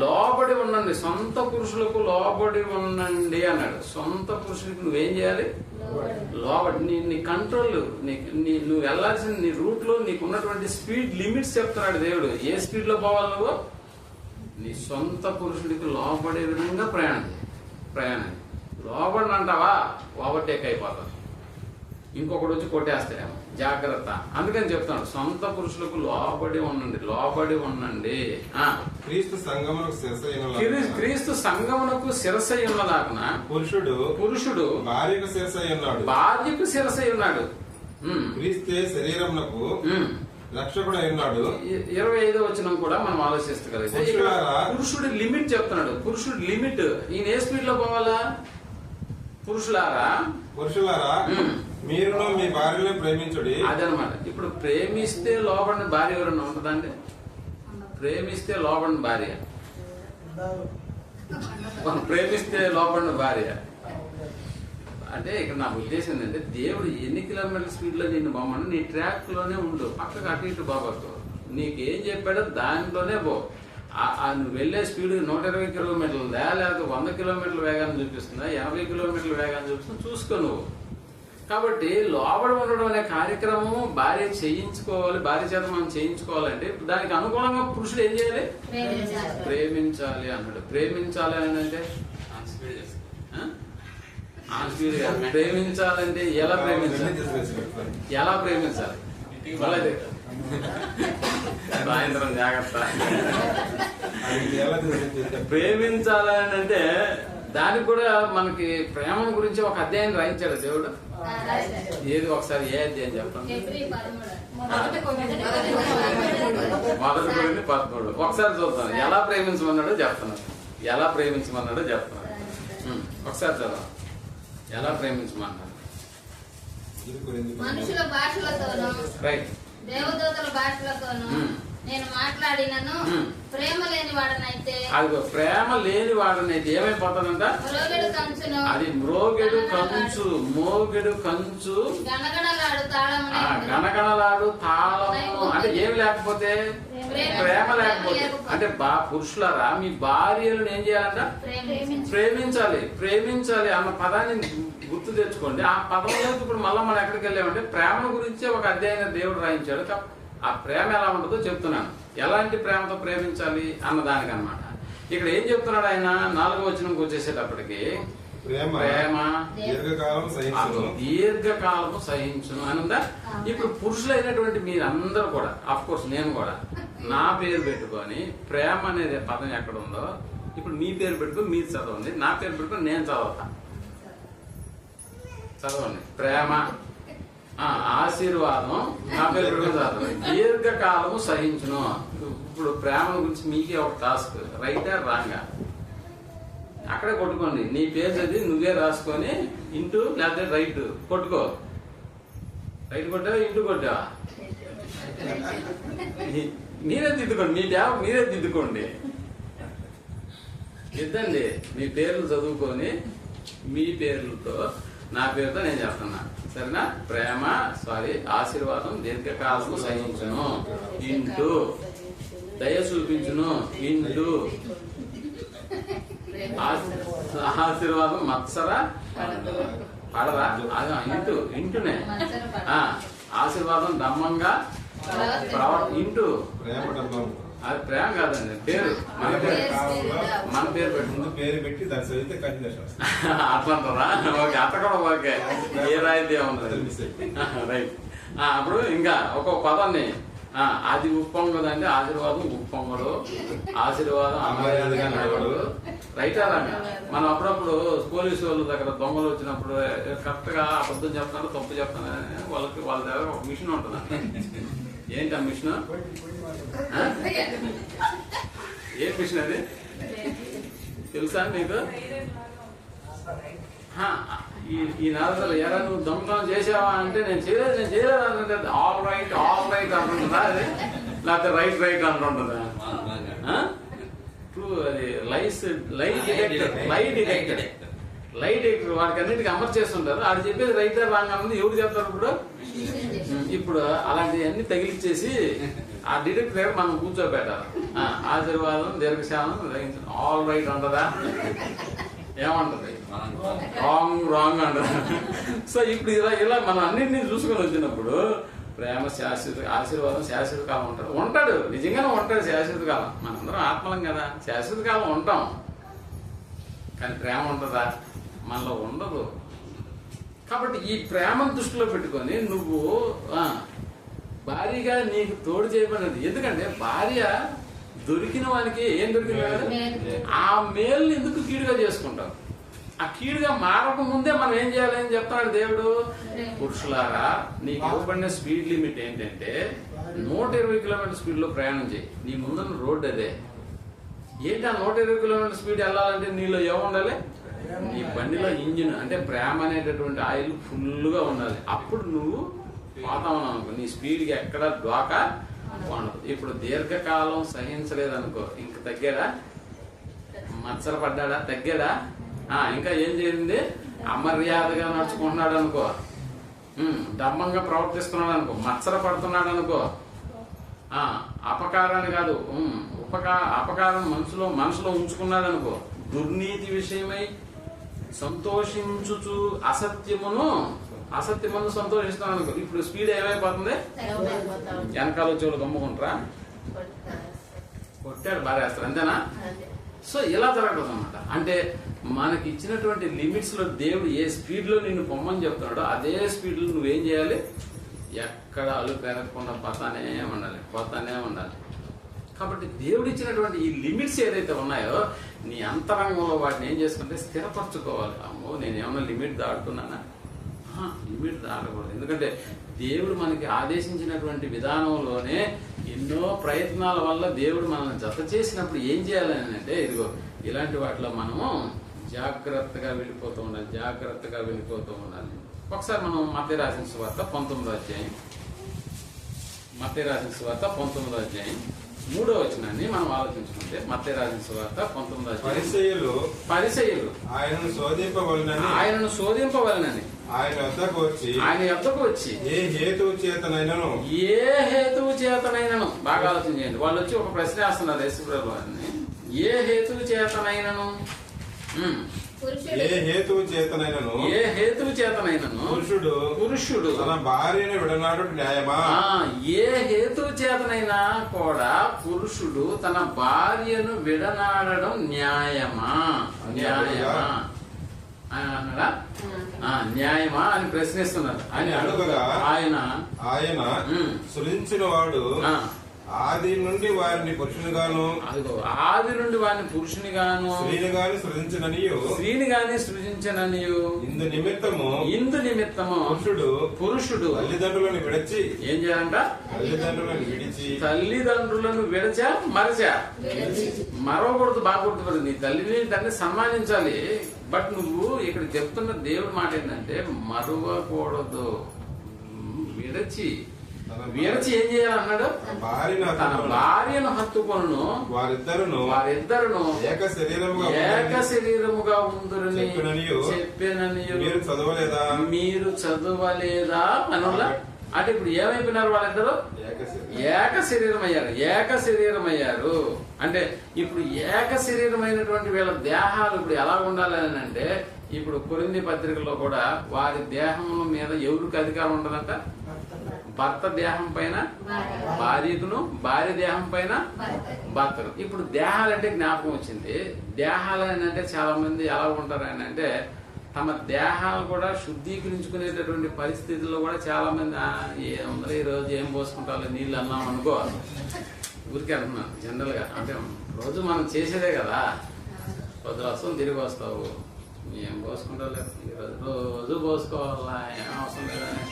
లోబడి ఉండండి. సొంత పురుషులకు లోబడి ఉండండి అన్నాడు. సొంత పురుషులకు నువ్వేం చేయాలి? లోబడి. నీ కంట్రోల్, నువ్వు వెళ్లాల్సిన నీ రూట్ లో నీకు ఉన్నటువంటి స్పీడ్ లిమిట్స్ చెప్తున్నాడు దేవుడు. ఏ స్పీడ్ లో పోవాలి నువ్వు? నీ సొంత పురుషుడికి లోబడే విధంగా ప్రయాణం చేయాలి. ప్రయాణం. లోబడిని అంటావా ఓవర్టేక్ అయిపోతావు, ఇంకొకటి వచ్చి కొట్టేస్తాడేమో, జాగ్రత్త. అందుకని చెప్తాను, సొంత పురుషులకు లోబడి ఉండండి. క్రీస్తు సంగమునకు శిరస్సైన క్రీస్తు సంగమునకు శిరస్సై ఉన్నదాకున పురుషుడు భార్యకు శిరస్సై ఉన్నాడు. భార్యకు శిరస్సై ఉన్నాడు. క్రీస్తే శరీరమునకు రక్షకుడై ఉన్నాడు. 25వ వచనం కూడా మనం ఆలోచిస్తగలిగితే పురుషుడి లిమిట్ చెప్తున్నాడు. పురుషుడి లిమిట్, ఈయన ఏ స్పీడ్ లో పోవాలా? పురుషులారా మీరును మీ భార్యను ప్రేమించుడి. అదనమాట. ఇప్పుడు ప్రేమిస్తే లోబడిన భార్య ఎవరన్నా ఉంటుందండి? ప్రేమిస్తే లోబడిన భార్య, ప్రేమిస్తే లోబడిన భార్య అంటే ఇక్కడ నా ఉద్దేశం ఏంటంటే, దేవుడు ఎన్ని కిలోమీటర్ల స్పీడ్ లో నిన్ను బామ్మని నీ ట్రాక్ లోనే ఉండు, పక్కకు అటు ఇటు బాబాతో నీకేం చెప్పాడో దాంట్లోనే పో. నువ్వు వెళ్లే స్పీడ్ 120 కిలోమీటర్లదా, లేకపోతే 100 కిలోమీటర్ల వేగాన్ని చూపిస్తుందా, 80 కిలోమీటర్ల వేగాన్ని చూపిస్తుందా చూసుకో నువ్వు. కాబట్టి లోబడి ఉండడం అనే కార్యక్రమం భార్య చేయించుకోవాలి, భార్య చేత మనం చేయించుకోవాలంటే దానికి అనుగుణంగా పురుషుడు ఏం చేయాలి? ప్రేమించాలి అన్నాడు. ప్రేమించాలి అని అంటే ప్రేమించాలంటే ఎలా ప్రేమించాలి? సాయంత్రం జాగ్రత్త. ప్రేమించాలని అంటే దానికి కూడా మనకి ప్రేమ గురించి ఒక అధ్యాయం రాయించాడు దేవుడు. ఏది ఒకసారి ఏ అధ్యాయం చెప్పండి? మొదటి గురించి 13. ఒకసారి చూద్దాం, ఎలా ప్రేమించమన్నాడో చెప్తున్నాడు. ఒకసారి చదవాలి, ఎలా ప్రేమించమన్నాడు. మనుషుల భాషలతోనూ దేవదూతల భాషలతోనూ నేను మాట్లాడినను ప్రేమ లేని వాడనైతే, అది ప్రేమ లేని వాడనైతే ఏమైపోతాడంట? అది మ్రోగెడు కంచు గణగణలాడు తాళము. అంటే ఏమి లేకపోతే? ప్రేమ లేకపోతే. అంటే పురుషులారా మీ భార్యలను ఏం చేయాలంట? ప్రేమించాలి అన్న పదాన్ని గుర్తు తెచ్చుకోండి. ఆ పదంలో ఇప్పుడు మళ్ళీ మనం ఎక్కడికి వెళ్ళామంటే ప్రేమ గురించి ఒక అధ్యాయం దేవుడు రాయించాడు. ఆ ప్రేమ ఎలా ఉంటుందో చెప్తున్నాను. ఎలాంటి ప్రేమతో ప్రేమించాలి అన్న దానికి అన్నమాట. ఇక్కడ ఏం చెప్తున్నాడు ఆయన? 4వ వచనంకి వచ్చేసేటప్పటికి ప్రేమ దీర్ఘకాలము సహించును అని ఉందా? ఇప్పుడు పురుషులైనటువంటి మీరందరూ కూడా, అఫ్ కోర్స్ నేను కూడా, నా పేరు పెట్టుకొని ప్రేమ అనేది పదం ఎక్కడ ఉందో ఇప్పుడు మీ పేరు పెట్టుకొని మీరు చదవండి, నా పేరు పెట్టుకొని నేను చదవండి. ప్రేమ ఆశీర్వాదం నా పేరు పెట్టుకొని చదవండి. దీర్ఘకాలము సహించును. ఇప్పుడు ప్రేమ గురించి మీకే ఒక టాస్క్, రైటా రాంగా అక్కడే కొట్టుకోండి. నీ పేరు చదివి నువ్వే రాసుకొని ఇంటూ లేకపోతే రైట్ కొట్టుకో. రైట్ కొట్టావా ఇంటూ కొట్టావా? మీరే దిద్దుకోండి, మీ ట్యాబ్ మీరే దిద్దుకోండి. ఇద్దండి మీ పేర్లు చదువుకొని మీ పేర్లతో నా పేరుతో నేను చెప్తున్నా, సరేనా? ప్రేమ ఆశీర్వాదం దీర్ఘకాలము సహించును, ఇంటూ దయ చూపించును, ఇంటూ ఆశీర్వాదం మత్సర పడరా, ఇంటూనే ఆశీర్వాదం దమ్మంగా ఇంటూ. అది ప్రేమ కాదండి, పేరు మన పేరు పెట్టి దాని చదివితే అట్లా అంటారా? ఓకే, అట్ట కూడా ఓకే, ఏ రాయితీ ఉంది. రైట్. అప్పుడు ఇంకా ఒక్కొక్క పదాన్ని అది ఉప్పొంగదండి, ఆశీర్వాదం ఉప్పొంగడు, ఆశీర్వాదం అమర్యాదగా నడవడు. రైటా రంగా మనం అప్పుడప్పుడు పోలీసు వాళ్ళ దగ్గర దొంగలు వచ్చినప్పుడు కరెక్ట్ గా అబద్ధం చెప్తాను తప్పు చెప్తాను వాళ్ళ దగ్గర ఒక మిషన్ ఉంటుంది. ఏంటి ఆ మిషన్? ఏ మిషన్ అది తెలుసా మీకు? ఈ నాలుగు ఎరా నువ్వు దొంగతనం చేసావా అంటే నేను చేయలేదు అంటే ఆల్ రైట్ అంటుంటుందా? అది లేకపోతే రైట్ అంటుంటుందా? అది లైట్ డిటెక్టర్ వాడికి అన్నిటికీ అమర్ చేస్తుంటారు. అది చెప్పేది రైట్ రాంగ్ అన్నది ఎవరు చెప్తారు? ఇప్పుడు అలాంటివన్నీ తగిలిచ్చేసి ఆ డిటెక్టర్ దగ్గర మనం కూర్చోబెట్టాలి. ఆశీర్వాదం దీర్ఘశాలం ఆల్ రైట్ అంటదా? ఏమంటది? రాంగ్ అంటదా? సో ఇప్పుడు ఇలా మనం అన్నింటినీ చూసుకొని వచ్చినప్పుడు ప్రేమ శాశ్వత, ఆశీర్వాదం శాశ్వత కాలం ఉంటాడు. నిజంగానే ఉంటాడు శాశ్వత కాలం. మనందరం ఆత్మలం కదా, శాశ్వత కాలం ఉంటాం. కానీ ప్రేమ ఉంటుందా? మనలో ఉండదు. కాబట్టి ఈ ప్రేమను దృష్టిలో పెట్టుకొని నువ్వు భార్యగా నీకు తోడు చేయబడినది. ఎందుకంటే భార్య దొరికిన వానికి ఏం దొరికింది? ఆ మేలు ఎందుకు కీడుగా చేసుకుంటావు? ఆ కీడుగా మారక ముందే మనం ఏం చేయాలని చెప్తాడు దేవుడు. పురుషులారా, నీకు ఇవ్వబడిన స్పీడ్ లిమిట్ ఏంటంటే 120 కిలోమీటర్ స్పీడ్ లో ప్రయాణం చేయి. నీ ముందున్న రోడ్డు అదే. ఏంటి ఆ 120 కిలోమీటర్ స్పీడ్ వెళ్ళాలంటే నీలో ఏముండాలి? నీ బండిలో ఇంజిన్ అంటే ప్రేమ అనేటటువంటి ఆయిల్ ఫుల్ గా ఉండాలి. అప్పుడు నువ్వు పోతామని అనుకో, నీ స్పీడ్కి ఎక్కడ డోకా ఉండదు. ఇప్పుడు దీర్ఘకాలం సహించలేదనుకో, ఇంక తగ్గాడా? మత్సర పడ్డాడా? తగ్గాడా? ఇంకా ఏం చేసింది? అమర్యాదగా నడుచుకుంటున్నాడు అనుకో, డంబంగా ప్రవర్తిస్తున్నాడు అనుకో, మత్సర పడుతున్నాడు అనుకో, అపకారాన్ని కాదు అపకారం మనసులో ఉంచుకున్నాడు అనుకో, దుర్నీతి విషయమై సంతోషించుచు అసత్యమును సంతోషిస్తున్నాడు అనుకో, ఇప్పుడు స్పీడ్ ఏమైపోతుంది? వెనకాల వచ్చేవాళ్ళు గమ్ముకుంటారా? కొట్టాడు బారేస్తారు, అంతేనా? సో ఇలా జరగదు అనమాట. అంటే మనకి ఇచ్చినటువంటి లిమిట్స్ లో దేవుడు ఏ స్పీడ్ లో నిన్ను పొమ్మని చెప్తున్నాడో అదే స్పీడ్ లో నువ్వేం చేయాలి? ఎక్కడ అలు పెరగకుండా పోతానే ఉండాలి. కాబట్టి దేవుడు ఇచ్చినటువంటి ఈ లిమిట్స్ ఏదైతే ఉన్నాయో నీ అంతరంగంలో వాటిని ఏం చేసుకుంటే స్థిరపరచుకోవాలి. అమ్మో, నేను ఏమన్నా లిమిట్ దాటుతున్నానా? లిమిట్ దాటకూడదు. ఎందుకంటే దేవుడు మనకి ఆదేశించినటువంటి విధానంలోనే ఎన్నో ప్రయత్నాల వల్ల దేవుడు మనల్ని జత చేసినప్పుడు ఏం చేయాలని అంటే, ఇదిగో ఇలాంటి వాటిలో మనము జాగ్రత్తగా వెళ్ళిపోతూ ఉండాలి. ఒకసారి మనం మత్తయి రాసిన సువార్త 19వ అధ్యాయం 3వ వచనాన్ని మనం ఆలోచించుకుంటే, మత్తయి రాసిన సువార్త 19వ అధ్యాయం. పరిసయ్యులు ఆయనను శోధింపవలనని ఆయన యొద్దకు వచ్చి ఏ హేతువు చేతనైనను బాగా ఆలోచన చేయండి. వాళ్ళు వచ్చి ఒక ప్రశ్న వేస్తున్నారు యేసుప్రభు వారిని. ఏ హేతువు చేతనైనను పురుషుడు తన భార్యను విడనాడు న్యాయమా? ఏ హేతువు చేతనైనా కూడా పురుషుడు తన భార్యను విడనాడడం న్యాయమా న్యాయమా అని ప్రశ్నిస్తున్నారు. ఆయన సృజించిన వాడు ఆది నుండి వారిని పురుషునిగాను స్త్రీని గాని సృజించననియు ఇందు నిమిత్తము పురుషుడు తల్లిదండ్రులను విడిచి ఏం చేయాలంట? తల్లిదండ్రులను మరవకూడదు. బాగా గుర్తుపడింది. నీ తల్లిని తండ్రి సన్మానించాలి. బట్ నువ్వు ఇక్కడ చెప్తున్న దేవుడి మాట ఏంటంటే మరవకూడదు. విడచి ఏం చేయాలన్నాడు? తన భార్యను హత్తుకొను వారిద్దరును ఏక శరీరముగా ఉందురని చెప్పిననియు మీరు చదవలేదా అనులా? అంటే ఇప్పుడు ఏమైపోయినారు వాళ్ళిద్దరు? ఏక శరీరమయ్యారు. అంటే ఇప్పుడు ఏక శరీరమైనటువంటి వీళ్ళ దేహాలు ఇప్పుడు ఎలా ఉండాలి అని అంటే, ఇప్పుడు కొరింథీ పత్రికలో కూడా వారి దేహం మీద ఎవరికి అధికారం ఉండదంట? భర్త దేహం పైన భార్యకును, భార్య దేహం పైన భర్తను. ఇప్పుడు దేహాలంటే జ్ఞాపకం వచ్చింది. దేహాలు అని అంటే చాలా మంది ఎలా ఉంటారు అని అంటే, తమ దేహాలు కూడా శుద్ధీకరించుకునేటటువంటి పరిస్థితుల్లో కూడా చాలా మంది ఏముందో ఈ రోజు ఏం పోసుకుంటారో నీళ్ళు అన్నాం అనుకో, ఊరికే అంటున్నాను జనరల్ గా. అంటే రోజు మనం చేసేదే కదా, పొద్దున వస్తాం తిరిగి వస్తావు, ఏం పోసుకుంటావు లేదు, రోజు పోసుకోవాలా, ఏం అవసరం లేదని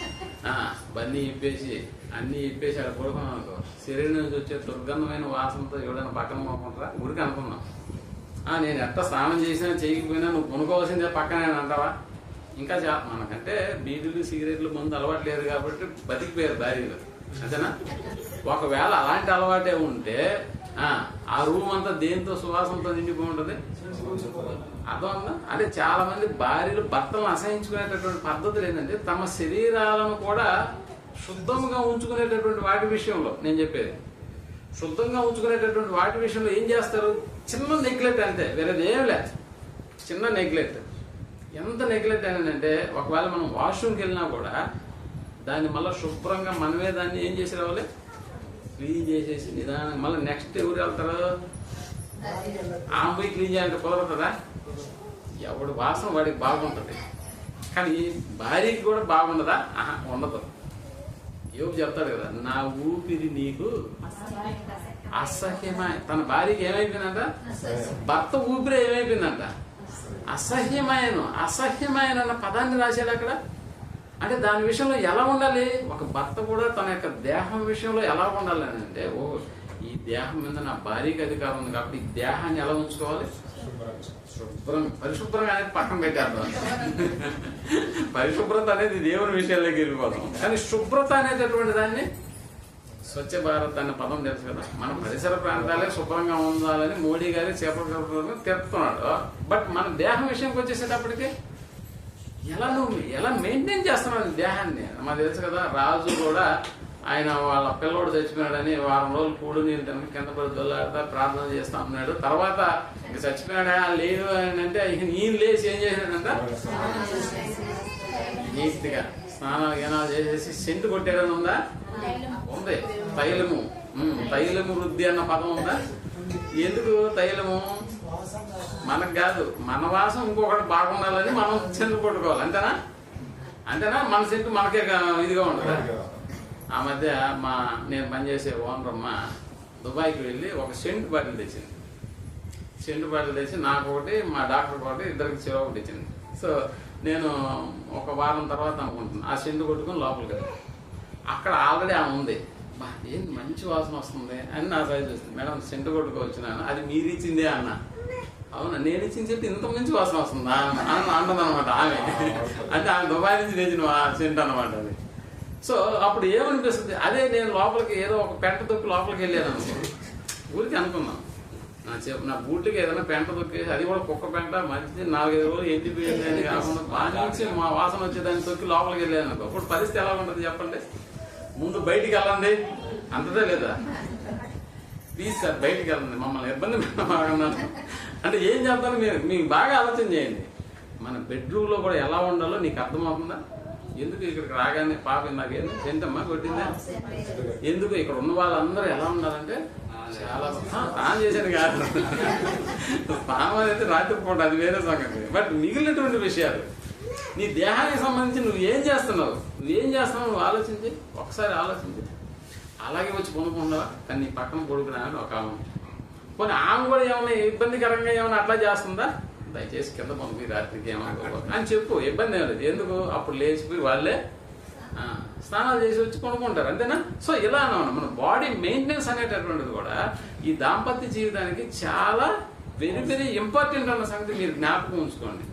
బన్నీ ఇప్పేసి అన్ని ఇప్పేసి అక్కడ పడుకున్నాం అనుకో, శరీరం నుంచి వచ్చే దుర్గంధమైన వాసనతో ఎవడైనా పక్కన పోకుంటారా? ఊరికి అనుకున్నాం. నేను ఎట్ట స్నానం చేసినా చేయకపోయినా నువ్వు కొనుక్కోవాల్సిందే పక్కనే అంటావా? ఇంకా మనకంటే బీడీలు సిగరెట్లు ముందు అలవాటు లేదు కాబట్టి బతికిపోయారు భార్యలు, అంతేనా? ఒకవేళ అలాంటి అలవాటే ఉంటే ఆ రూమ్ అంతా దేంతో సువాసనతో నిండిపోయి ఉంటుంది. అర్థం? అంటే చాలా మంది భార్యలు భర్తలను అసహించుకునేటటువంటి పద్ధతులు ఏంటంటే, తమ శరీరాలను కూడా శుద్ధంగా ఉంచుకునేటటువంటి వాటి విషయంలో నేను చెప్పేది, శుద్ధంగా ఉంచుకునేటటువంటి వాటి విషయంలో ఏం చేస్తారు? చిన్న నెగ్లెక్ట్ అంతే, వేరేది ఏం లేదు. చిన్న నెగ్లెక్ట్. ఎంత నెగ్లెక్ట్ అయినంటే, ఒకవేళ మనం వాష్రూమ్కి వెళ్ళినా కూడా దాన్ని మళ్ళీ శుభ్రంగా మనమే దాన్ని ఏం చేసి రావాలి? క్లీన్ చేసేసి నిదానంగా. మళ్ళీ నెక్స్ట్ ఎవరు వెళ్తారు? ఆమె పోయి క్లీన్ చేయాలంటే కుదరతుందా? ఎవడు వాసన వాడికి బాగుంటుంది, కానీ భార్యకి కూడా బాగుండదా? ఆహా, ఉండదు. యోబు చెప్తాడు కదా, నా ఊపిరి నీకు అసహ్యమై. తన భార్యకి ఏమైపోయిందంట? భర్త ఊపిరి ఏమైపోయిందంట? అసహ్యమైన. అసహ్యమైన అన్న పదాన్ని రాశాడు అక్కడ. అంటే దాని విషయంలో ఎలా ఉండాలి? ఒక భర్త కూడా తన యొక్క దేహం విషయంలో ఎలా ఉండాలి అని అంటే, ఓ ఈ దేహం మీద నా భార్యకి అధికారం ఉంది కాబట్టి ఈ దేహాన్ని ఎలా ఉంచుకోవాలి? శుభ్రం. పరిశుభ్రంగా అనేది పక్కన పెట్టారు. పరిశుభ్రత అనేది దేవుని విషయాల్లోకి వెళ్ళిపోతాం, కానీ శుభ్రత అనేటటువంటి దాన్ని, స్వచ్ఛ భారత్ అనే పదం తెలుసు కదా, మన పరిసర ప్రాంతాలే శుభ్రంగా ఉండాలని మోడీ గారి చేపట్టుకుని తెరుపుతున్నాడు. బట్ మన దేహం విషయంకి వచ్చేసేటప్పటికి ఎలా మెయింటైన్ చేస్తున్నాడు దేహాన్ని? మాకు తెలుసు కదా, రాజు కూడా ఆయన వాళ్ళ పిల్లోడు చచ్చిపోయాడని వారం రోజులు కూడు నీళ్ళు తినక కింద పడి దొల్లాడుతా ప్రార్థన చేస్తా ఉన్నాడు. తర్వాత ఇంక చచ్చిపోయాడా లేదు అని అంటే ఈయన లేచి ఏం చేశాడంట? నీట్గా స్నానాలు గినాలు చేసేసి సెంటు కొట్టాడని ఉందా? ఉంది. తైలము. తైలము వృద్ధి అన్న పదం ఉందా? ఎందుకు తైలము? మనకు కాదు, మన వాసం ఇంకొకటి బాగుండాలని మనం సెంటు కొట్టుకోవాలి. అంతేనా? మన సెంటు మనకే ఇదిగా ఉంటుంది. ఆ మధ్య నేను పనిచేసే ఓనర్ అమ్మ దుబాయ్కి వెళ్ళి ఒక సెంటు బాటిల్ తెచ్చింది. సెంటు బాటిల్ తెచ్చి నాకు ఒకటి, మా డాక్టర్ ఒకటి, ఇద్దరికి చెరో ఒకటి ఇచ్చింది. సో నేను ఒక వారం తర్వాత అనుకుంటున్నాను ఆ సెంటు కొట్టుకుని లోపలికి వెళ్ళి అక్కడ ఆల్రెడీ ఆమె ఉంది. ఏంది మంచి వాసన వస్తుంది అని నా సైజ్ వస్తుంది. మేడం సెంటు కొట్టుకోవచ్చున్నాను, అది మీరు ఇచ్చిందే అన్న. అవునా, నేను ఇచ్చిన చెట్టు ఇంత మంచి వాసన వస్తుందా అంటుంది అనమాట ఆమె. అంటే ఆమె దుబాయ్ నుంచి తెచ్చిన సెంటు అనమాట అది. సో అప్పుడు ఏమనిపిస్తుంది? అదే నేను లోపలికి ఏదో ఒక పెంట తొక్కి లోపలికి వెళ్ళాను అనుకో, ఊరికి అనుకున్నాం నా బూట్లకి ఏదైనా పెంట తొక్కేసి, అది కూడా కుక్క పెంట మంచి 4-5 రోజులు ఎండిపోయింది అని కాకుండా బాగా నుంచి మా వాసన వచ్చేదాన్ని తొక్కి లోపలికి వెళ్ళాను అనుకో, అప్పుడు పరిస్థితి ఎలా ఉంటుంది చెప్పండి? ముందు బయటికి వెళ్ళండి అంతదే లేదా? ప్లీజ్ సార్ బయటికి వెళ్ళండి, మమ్మల్ని ఇబ్బంది పెట్టమన్నాను. అంటే ఏం చెప్తాను, మీకు బాగా ఆలోచన చేయండి. మన బెడ్రూమ్లో కూడా ఎలా ఉండాలో నీకు అర్థమవుతుందా? ఎందుకు ఇక్కడికి రాగానే పాప నాకేంది ఏంటమ్మా కొట్టిందా? ఎందుకు ఇక్కడ ఉన్న వాళ్ళందరూ ఎలా ఉండాలంటే చాలా స్నానం చేశాను కాదు, స్నానం అనేది రాత్రిపూట అది వేరే సంగతి. బట్ మిగిలినటువంటి విషయాలు, నీ దేహానికి సంబంధించి నువ్వేం చేస్తున్నావు నువ్వు ఆలోచించి ఒకసారి ఆలోచించి. అలాగే వచ్చి కొనుక్కుంటావా? కానీ నీ పక్కన కొడుకున్నాను ఒక ఆమె, పోనీ ఆమె కూడా ఏమైనా ఇబ్బందికరంగా ఏమైనా అట్లా చేస్తుందా? దయచేసి కింద పంపి రాత్రికి ఏమనుకో అని చెప్పు, ఇబ్బంది ఏం లేదు. ఎందుకు? అప్పుడు లేచిపోయి వాళ్ళే స్నానాలు చేసి వచ్చి కొనుక్కుంటారు, అంతేనా? సో ఇలా అన్నమాట మన బాడీ మెయింటెనెన్స్ అనేటటువంటిది కూడా ఈ దాంపత్య జీవితానికి చాలా వెరీ వెరీ ఇంపార్టెంట్ అన్న సంగతి మీరు జ్ఞాపకం ఉంచుకోండి.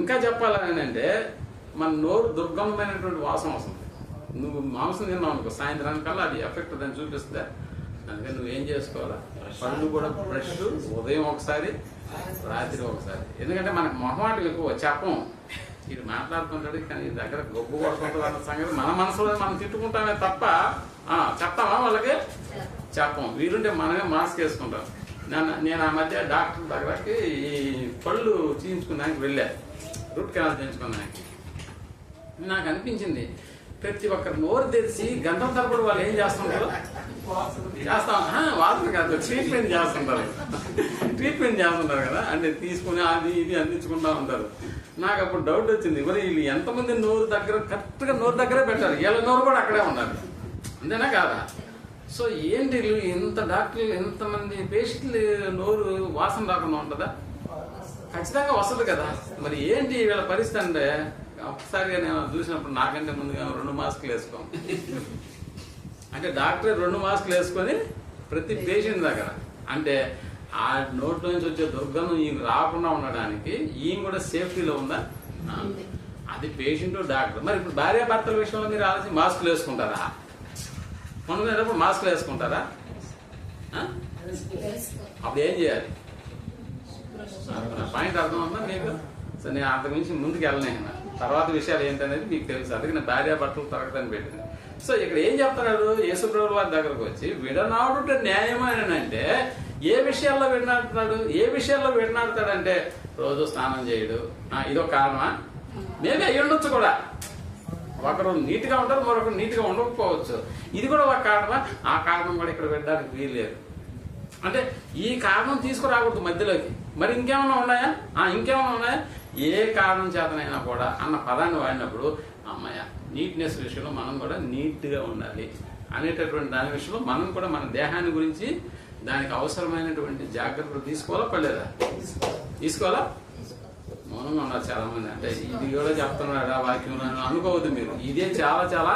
ఇంకా చెప్పాలని అంటే మన నోరు దుర్గమమైనటువంటి వాసన వస్తుంది. నువ్వు మాంసం తిన్నావు అనుకో, సాయంత్రానికల్లా అది ఎఫెక్ట్ దాన్ని చూపిస్తుందా? అందుకని నువ్వేం చేసుకోవాలా? పళ్ళు కూడా బ్రష్ ఉదయం ఒకసారి, రాత్రి ఒకసారి. ఎందుకంటే మనకు మొహమాటం ఎక్కువ, చెప్పం. ఇది మాట్లాడుతుంటాడు కానీ దగ్గర గొప్ప కొడుకుంటుంది అన్న సంగతి మన మనసులో మనం తిట్టుకుంటామే తప్ప చెప్తామా వాళ్ళకి? చెప్పం. వీలుంటే మనమే మాస్క్ వేసుకుంటాం. నేను ఆ మధ్య డాక్టర్ దగ్గరకి ఈ పళ్ళు చేయించుకున్నానికి వెళ్ళా, రూట్ కెనాల్ చేయించుకున్నానికి. నాకు అనిపించింది ప్రతి ఒక్కరు నోరు తెరిచి గంటల తరబడి వాళ్ళు ఏం చేస్తుంటారు? వాసన కాదు, ట్రీట్మెంట్ చేస్తుంటారు కదా. అంటే తీసుకుని అది ఇది అందించుకుంటా ఉంటారు. నాకు అప్పుడు డౌట్ వచ్చింది, మరి వీళ్ళు ఎంతమంది నోరు దగ్గర కరెక్ట్గా నోరు దగ్గరే పెట్టారు, వీళ్ళ నోరు కూడా అక్కడే ఉండాలి, అంతేనా కాదా? సో ఏంటి ఇంత డాక్టర్లు ఎంతమంది పేషెంట్లు నోరు వాసన రాకుండా ఉంటుందా? ఖచ్చితంగా వస్తుంది కదా. మరి ఏంటి వీళ్ళ పరిస్థితి అంటే, ఒకసారిగా నేను చూసినప్పుడు నాకంటే ముందుగా 2 మాస్కులు వేసుకోం. అంటే డాక్టర్ 2 మాస్కులు వేసుకొని ప్రతి పేషెంట్ దగ్గర, అంటే ఆ నోట్లో నుంచి వచ్చే దుర్గంధం ఈయన రాకుండా ఉండడానికి ఈయన కూడా సేఫ్టీలో ఉందా? అది పేషెంట్ డాక్టర్. మరి ఇప్పుడు భార్యాభర్తల విషయంలో మీరు ఆలోచించి మాస్కులు వేసుకుంటారా? కొనుక్కునేటప్పుడు మాస్కులు వేసుకుంటారా? అప్పుడు ఏం చేయాలి? పాయింట్ అర్థం ఉందా మీకు? సో నేను అంతకుమించి ముందుకు వెళ్ళలేను. తర్వాత విషయాలు ఏంటనేది మీకు తెలుసు, అందుకే నేను భార్యాభర్తలు తరగతని పెట్టింది. సో ఇక్కడ ఏం చెప్తున్నాడు యేసుప్రభుల వారి దగ్గరకు వచ్చి, విడనాడుట న్యాయమేనంటే ఏ విషయాల్లో విడనాడతాడంటే రోజు స్నానం చేయడు. ఇదొక కారణమా? మేబీ అయ్యి ఉండొచ్చు కూడా. ఒకరు నీట్గా ఉంటారు, మరొకరు నీట్గా ఉండకపోవచ్చు. ఇది కూడా ఒక కారణమా? ఆ కారణం కూడా ఇక్కడ పెట్టడానికి వీల్లేదు. అంటే ఈ కారణం తీసుకురాకూడదు మధ్యలోకి. మరి ఇంకేమైనా ఉన్నాయా? ఇంకేమైనా ఉన్నాయా? ఏ కారణం చేతనైనా కూడా అన్న పదాన్ని వాడినప్పుడు అమ్మాయ నీట్నెస్ విషయంలో మనం కూడా నీట్గా ఉండాలి అనేటటువంటి దాని విషయంలో మనం కూడా మన దేహాన్ని గురించి దానికి అవసరమైనటువంటి జాగ్రత్తలు తీసుకోవాలా పడలేదా? తీసుకోవాలా? మౌనంగా ఉన్నారు చాలా మంది. అంటే ఇది కూడా చెప్తున్నాడు ఆ వాక్యం అనుకోవద్దు మీరు. ఇదే చాలా చాలా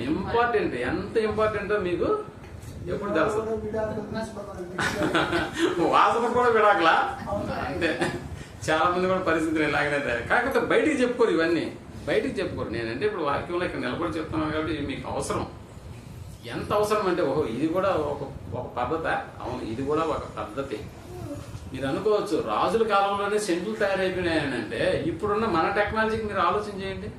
ఇంపార్టెంట్. ఎంత ఇంపార్టెంటో మీకు ఎప్పుడు తెలుసు. వాసన కూడా విడాకలా అంటే చాలా మంది కూడా పరిస్థితులు ఇలాగనే. కాకపోతే బయటికి చెప్పుకోరు, ఇవన్నీ బయటికి చెప్పుకోరు. నేనంటే ఇప్పుడు వాక్యంలో ఇక్కడ నిలబడి చెప్తున్నాను కాబట్టి ఇది మీకు అవసరం. ఎంత అవసరం అంటే ఓహో ఇది కూడా ఒక పద్ధతి. అవును, ఇది కూడా ఒక పద్ధతి. మీరు అనుకోవచ్చు రాజుల కాలంలోనే సెంట్లు తయారైపోయినాయని. అంటే ఇప్పుడున్న మన టెక్నాలజీకి మీరు ఆలోచన చేయండి,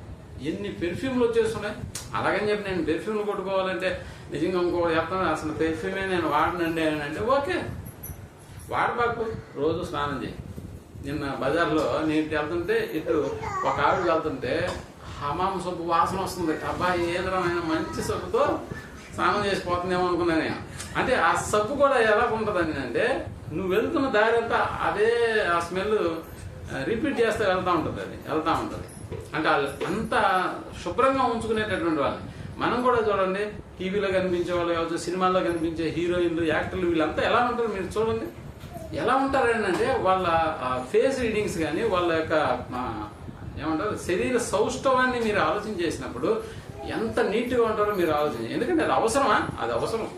ఎన్ని పెర్ఫ్యూమ్లు వచ్చేస్తున్నాయి. అలాగని చెప్పి నేను పెర్ఫ్యూమ్లు కొట్టుకోవాలంటే నిజంగా ఇంకో చెప్తాను, అసలు పెర్ఫ్యూమే నేను వాడనండి అని అంటే ఓకే, వాడబాకు, రోజు స్నానం చేయి. నిన్న బజార్లో నేను వెళ్తుంటే ఇటు ఒక ఆవిడ వెళ్తుంటే హమాం సబ్బు వాసన వస్తుంది. అబ్బాయి ఏదైనా మంచి సబ్బుతో స్నానం చేసిపోతుందేమో అనుకున్నాను నేను. అంటే ఆ సబ్బు కూడా ఎలా ఉంటుందని అంటే నువ్వు వెళ్తున్న దారి అంతా అదే ఆ స్మెల్ రిపీట్ చేస్తే వెళ్తూ ఉంటుంది. అంటే అంత శుభ్రంగా ఉంచుకునేటటువంటి వాళ్ళని మనం కూడా చూడండి. టీవీలో కనిపించే వాళ్ళు కావచ్చు, సినిమాల్లో కనిపించే హీరోయిన్లు, యాక్టర్లు వీళ్ళంతా ఎలా ఉంటారు మీరు చూడండి. ఎలా ఉంటారు అంటే వాళ్ళ ఫేస్ రీడింగ్స్ కానీ వాళ్ళ యొక్క ఏమంటారు శరీర సౌష్ఠవాన్ని మీరు ఆలోచన చేసినప్పుడు ఎంత నీట్గా ఉంటారో మీరు ఆలోచన. ఎందుకంటే అది అవసరమా? అది అవసరం.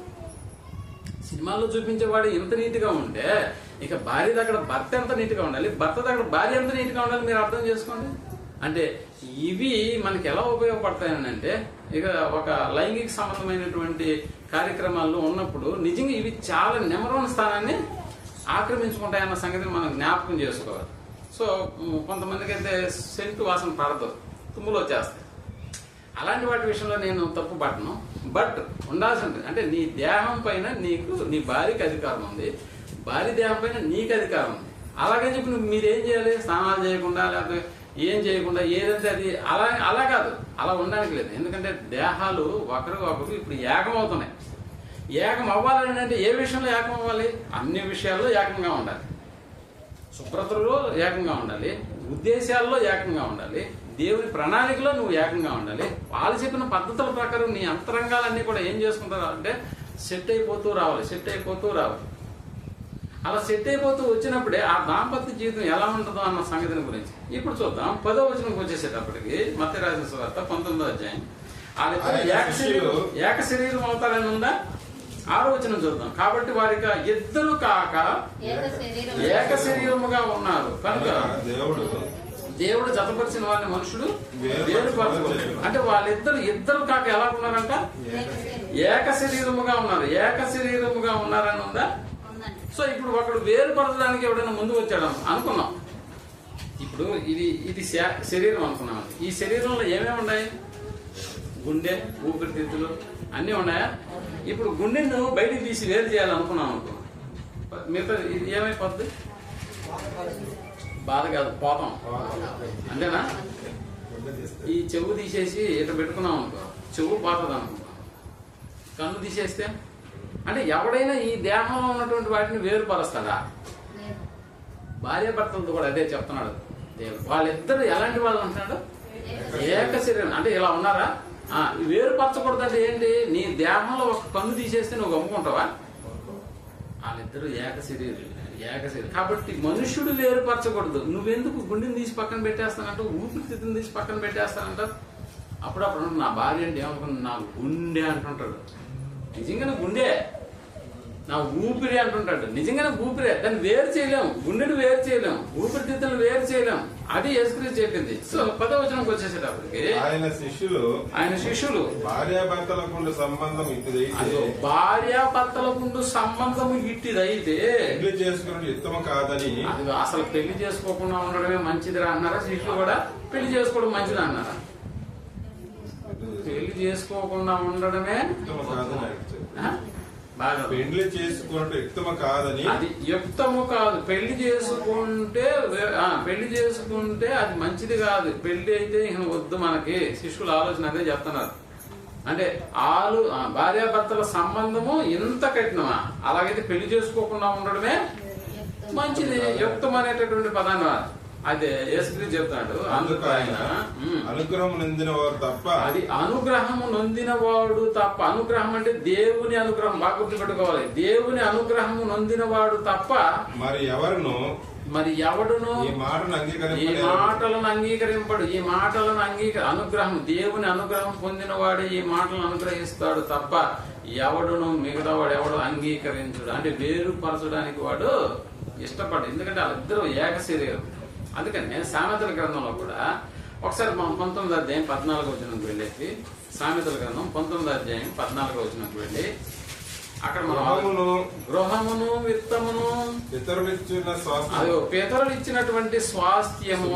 సినిమాల్లో చూపించేవాడు ఎంత నీట్గా ఉంటే ఇక భార్య దగ్గర భర్త ఎంత నీట్గా ఉండాలి, భర్త దగ్గర భార్య ఎంత నీట్గా ఉండాలి మీరు అర్థం చేసుకోండి. అంటే ఇవి మనకి ఎలా ఉపయోగపడతాయని అంటే ఇక ఒక లైంగిక సంబంధమైనటువంటి కార్యక్రమాల్లో ఉన్నప్పుడు నిజంగా ఇవి చాలా నెంబర్ 1 స్థానాన్ని ఆక్రమించుకుంటాయన్న సంగతిని మనం జ్ఞాపకం చేసుకోవాలి. సో కొంతమందికి అయితే సెంటు వాసన పడదు, తుమ్ములు వచ్చేస్తాయి. అలాంటి వాటి విషయంలో నేను తప్పు పట్టను. బట్ ఉండాల్సి ఉంటుంది. అంటే నీ దేహం పైన నీకు నీ భార్యకి అధికారం ఉంది, భార్య దేహం పైన నీకు అధికారం ఉంది. అలాగని చెప్పి నువ్వు మీరేం చేయాలి, స్నానాలు చేయకుండా లేకపోతే ఏం చేయకుండా ఏదంటే అది అలా కాదు, అలా ఉండడానికి లేదు. ఎందుకంటే దేహాలు ఒకరు ఇప్పుడు ఏకం అవుతున్నాయి. ఏకం అవ్వాలని అంటే ఏ విషయంలో ఏకం అవ్వాలి? అన్ని విషయాల్లో ఏకంగా ఉండాలి. శుభ్రతలో ఏకంగా ఉండాలి, ఉద్దేశాల్లో ఏకంగా ఉండాలి, దేవుని ప్రణాళికలో నువ్వు ఏకంగా ఉండాలి. వాళ్ళు చెప్పిన పద్ధతుల ప్రకారం నీ అంతరంగాలన్నీ కూడా ఏం చేసుకుంటారు అంటే సెట్ అయిపోతూ రావాలి. అలా సెట్ అయిపోతూ వచ్చినప్పుడే ఆ దాంపత్య జీవితం ఎలా ఉంటుందో అన్న సంగతిని గురించి ఇప్పుడు చూద్దాం. 10వ వచనంకి వచ్చేసేటప్పటికి మత్తయి రాసిన సువార్త 19వ అధ్యాయం. ఏక శరీరం అవుతారని ఉందా? 6వ వచనం చూద్దాం. కాబట్టి వారికి ఇద్దరు కాక ఏక శరీరముగా ఉన్నారు కనుక దేవుడు జతపరిచిన వారిని మనుషుడు వేరుపరచకూడదు. అంటే ఇద్దరు కాక ఎలా ఉన్నారంట? ఏక శరీరముగా ఉన్నారు. ఏక శరీరముగా ఉన్నారని ఉందా? సో ఇప్పుడు ఒకడు వేరుపరచడానికి ఎవడైనా ముందు వచ్చాడు అనుకున్నాం. ఇప్పుడు ఇది శరీరం అనుకున్నాం. ఈ శరీరంలో ఏమేమి ఉన్నాయి? గుండె, ఊపిరితిత్తులు అన్నీ ఉన్నాయా? ఇప్పుడు గుండెను బయటికి తీసి వేరు చేయాలనుకున్నాం అనుకో, మిగతా ఇది ఏమైపోద్ది? బాధ కాదు, పోతాం అంతేనా? ఈ చెవు తీసేసి ఇట్లా పెట్టుకున్నాం అనుకో, చెవు పోతుంది అనుకో. కన్ను తీసేస్తే అంటే ఎవడైనా ఈ దేహంలో ఉన్నటువంటి వాటిని వేరుపరుస్తాడా? భార్యాభర్తలతో కూడా అదే చెప్తున్నాడు దేవుడు. వాళ్ళిద్దరు ఎలాంటి వాళ్ళు అంటున్నాడు? ఏక శరీరం. అంటే ఇలా ఉన్నారా? వేరుపరచకూడదు అంటే ఏంటి? నీ దేహంలో ఒక కన్ను తీసేస్తే నువ్వు అమ్ముకుంటావా? వాళ్ళిద్దరు ఏక శరీరం. కాబట్టి మనుష్యుడు వేరుపరచకూడదు. నువ్వెందుకు గుండెని తీసి పక్కన పెట్టేస్తానంట, ఊపిరితిత్తుని తీసి పక్కన పెట్టేస్తానంట? అప్పుడప్పుడు నా భార్య అంటే ఏమనుకుంటుంది? నా గుండె అంటుంటాడు. నిజంగానే గుండె, నా ఊపిరి అంటుంటాడు. నిజంగానే ఊపిరే. దాన్ని వేరు చేయలేము, గుండెని వేరు చేయలేము, ఊపిరితిత్తులు వేరు చేయలేము. అది యేసుక్రీస్తు చెప్పింది. సో 10వ వచనంకి వచ్చేసేటప్పటికి ఆయన శిష్యులు భార్యాభర్తలకుండు సంబంధం ఇట్టిదైతే పెళ్లి చేసుకుని ఉత్తమ కాదని, అది అసలు పెళ్లి చేసుకోకుండా ఉండడమే మంచిదిరా అన్నారా? శిష్యులు కూడా పెళ్లి చేసుకోవడం మంచిది అన్నారా? పెళ్లి చేసుకోకుండా ఉండడమే బాగా. పెళ్లి చేసుకుంటే యుక్తమ కాదని, అది యుక్తము కాదు. పెళ్లి చేసుకుంటే అది మంచిది కాదు. పెళ్లి అయితే ఇక వద్దు మనకి. శిష్యుల ఆలోచన అదే చెప్తున్నారు. అంటే భార్యాభర్తల సంబంధము ఇంత కఠినమా? అలాగైతే పెళ్లి చేసుకోకుండా ఉండడమే మంచిది. యుక్తం అనేటటువంటి పదాన్ని వాడు. అయితే యేసుక్రీస్తు చెప్తాడు అందుకు ఆయన అనుగ్రహం నొందిన వారు తప్ప, అది అనుగ్రహము నొందినవాడు తప్ప. అనుగ్రహం అంటే దేవుని అనుగ్రహం, బాగా గుర్తుపెట్టుకోవాలి. దేవుని అనుగ్రహము నొందినవాడు తప్ప మరి ఎవరును ఎవడును ఈ మాటను అంగీకరింపడు. ఈ మాటలను అనుగ్రహం, దేవుని అనుగ్రహం పొందినవాడు ఈ మాటలను అనుగ్రహిస్తాడు తప్ప ఎవడును మిగతా వాడు ఎవడు అంగీకరించుడు. అంటే వేరుపరచడానికి వాడు ఇష్టపడు. ఎందుకంటే వాళ్ళిద్దరూ ఏక శరీరం. అందుకని సామెతల గ్రంథంలో కూడా ఒకసారి మనం 19వ అధ్యాయం 14వ వచనంకి వెళ్ళేసి, సామెతల గ్రంథం 19వ అధ్యాయం 14వ వచనంకి వెళ్ళి అక్కడ మనం గృహమును విత్తమును పితరులు ఇచ్చినటువంటి స్వాస్థ్యము,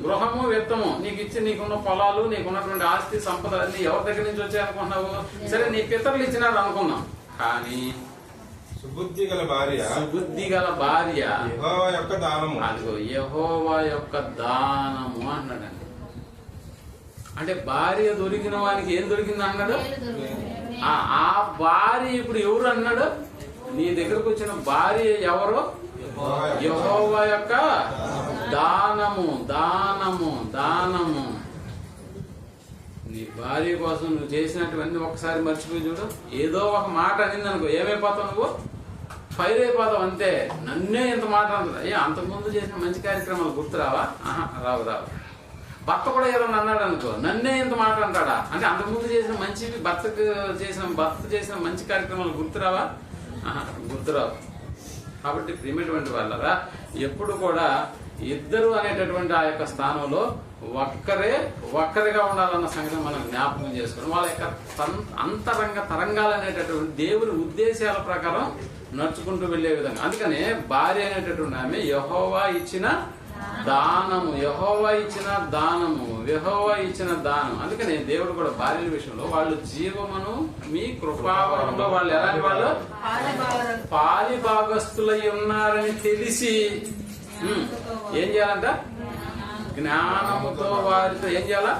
గృహము విత్తము నీకున్న పొలాలు, నీకున్నటువంటి ఆస్తి సంపద అన్ని ఎవరి దగ్గర నుంచి వచ్చాయనుకున్నావు? సరే, నీ పితరులు ఇచ్చినారు అనుకున్నాం. కానీ సుబుద్ధి గల భార్య యెహోవా యొక్క దానము, అదిగో యెహోవా యొక్క దానము అన్నాడండి. అంటే భార్య దొరికిన వానికి ఏం దొరికింది అన్నాడు? ఆ భార్య ఇప్పుడు ఎవరు అన్నాడు? నీ దగ్గరకు వచ్చిన భార్య ఎవరు? యెహోవా యొక్క దానము. దానము దానము నీ భార్య కోసం నువ్వు చేసినటువన్నీ ఒకసారి మర్చిపోయి చూడు. ఏదో ఒక మాట అనింది అనుకో, ఏమైపోతావు? నువ్వు ఫైర్ అయిపోతావు అంతే. నన్నే ఇంత మాట అంటుంది. అంతకుముందు చేసిన మంచి కార్యక్రమాలు గుర్తురావా? రావు. భర్త కూడా ఏదన్నా అన్నాడు అనుకో, నన్నే ఇంత మాట అంటాడా? అంటే అంతకుముందు చేసిన మంచి భర్త చేసిన మంచి కార్యక్రమాలు గుర్తురావా? గుర్తురావు. కాబట్టి ప్రియమైనటువంటి వాళ్ళరా, ఎప్పుడు కూడా ఇద్దరు అనేటటువంటి ఆ యొక్క స్థానంలో ఒక్కరిగా ఉండాలన్న సంగతి మనం జ్ఞాపకం చేసుకోవడం, వాళ్ళ యొక్క అంతరంగ తరంగాలు అనేటటువంటి దేవుని ఉద్దేశాల ప్రకారం నడుచుకుంటూ వెళ్లే విధంగా. అందుకనే భార్య అనేటటువంటి ఆమె యెహోవా ఇచ్చిన దానము, యెహోవా ఇచ్చిన దానము, యెహోవా ఇచ్చిన దానం. అందుకనే దేవుడు కూడా భార్యల విషయంలో వాళ్ళు జీవమును మీ కృపావరంలో వాళ్ళు ఎలాంటి వాళ్ళు? పాలి భాగస్తులై ఉన్నారని తెలిసి ఏం చేయాలంట? జ్ఞానముతో వారితో ఏం చేయాలా?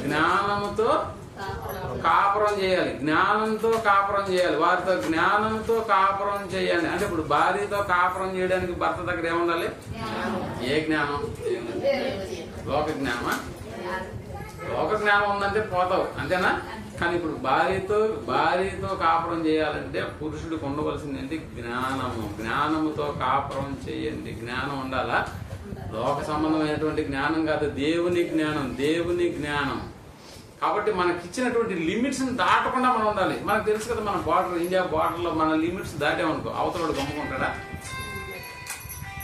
జ్ఞానముతో కాపురం చేయాలి. జ్ఞానంతో కాపురం చేయాలి. వారితో జ్ఞానంతో కాపురం చేయాలి. అంటే ఇప్పుడు భార్యతో కాపురం చేయడానికి భర్త దగ్గర ఏముండాలి? ఏ జ్ఞానం? లోక జ్ఞానమా? లోక జ్ఞానం ఉందంటే పోతావు, అంతేనా? కానీ ఇప్పుడు భార్యతో కాపురం చేయాలంటే పురుషుడికి ఉండవలసింది ఏంటి? జ్ఞానము. జ్ఞానముతో కాపురం చేయండి. జ్ఞానం ఉండాలా? లోక సంబంధమైనటువంటి జ్ఞానం కాదు, దేవుని జ్ఞానం. దేవుని జ్ఞానం. కాబట్టి మనకి ఇచ్చినటువంటి లిమిట్స్ దాటకుండా మనం ఉండాలి. మనకు తెలుసు కదా, మన బార్డర్, ఇండియా బార్డర్ లో మన లిమిట్స్ దాటామనుకో, అవతలడు గమ్ముకుంటాడా?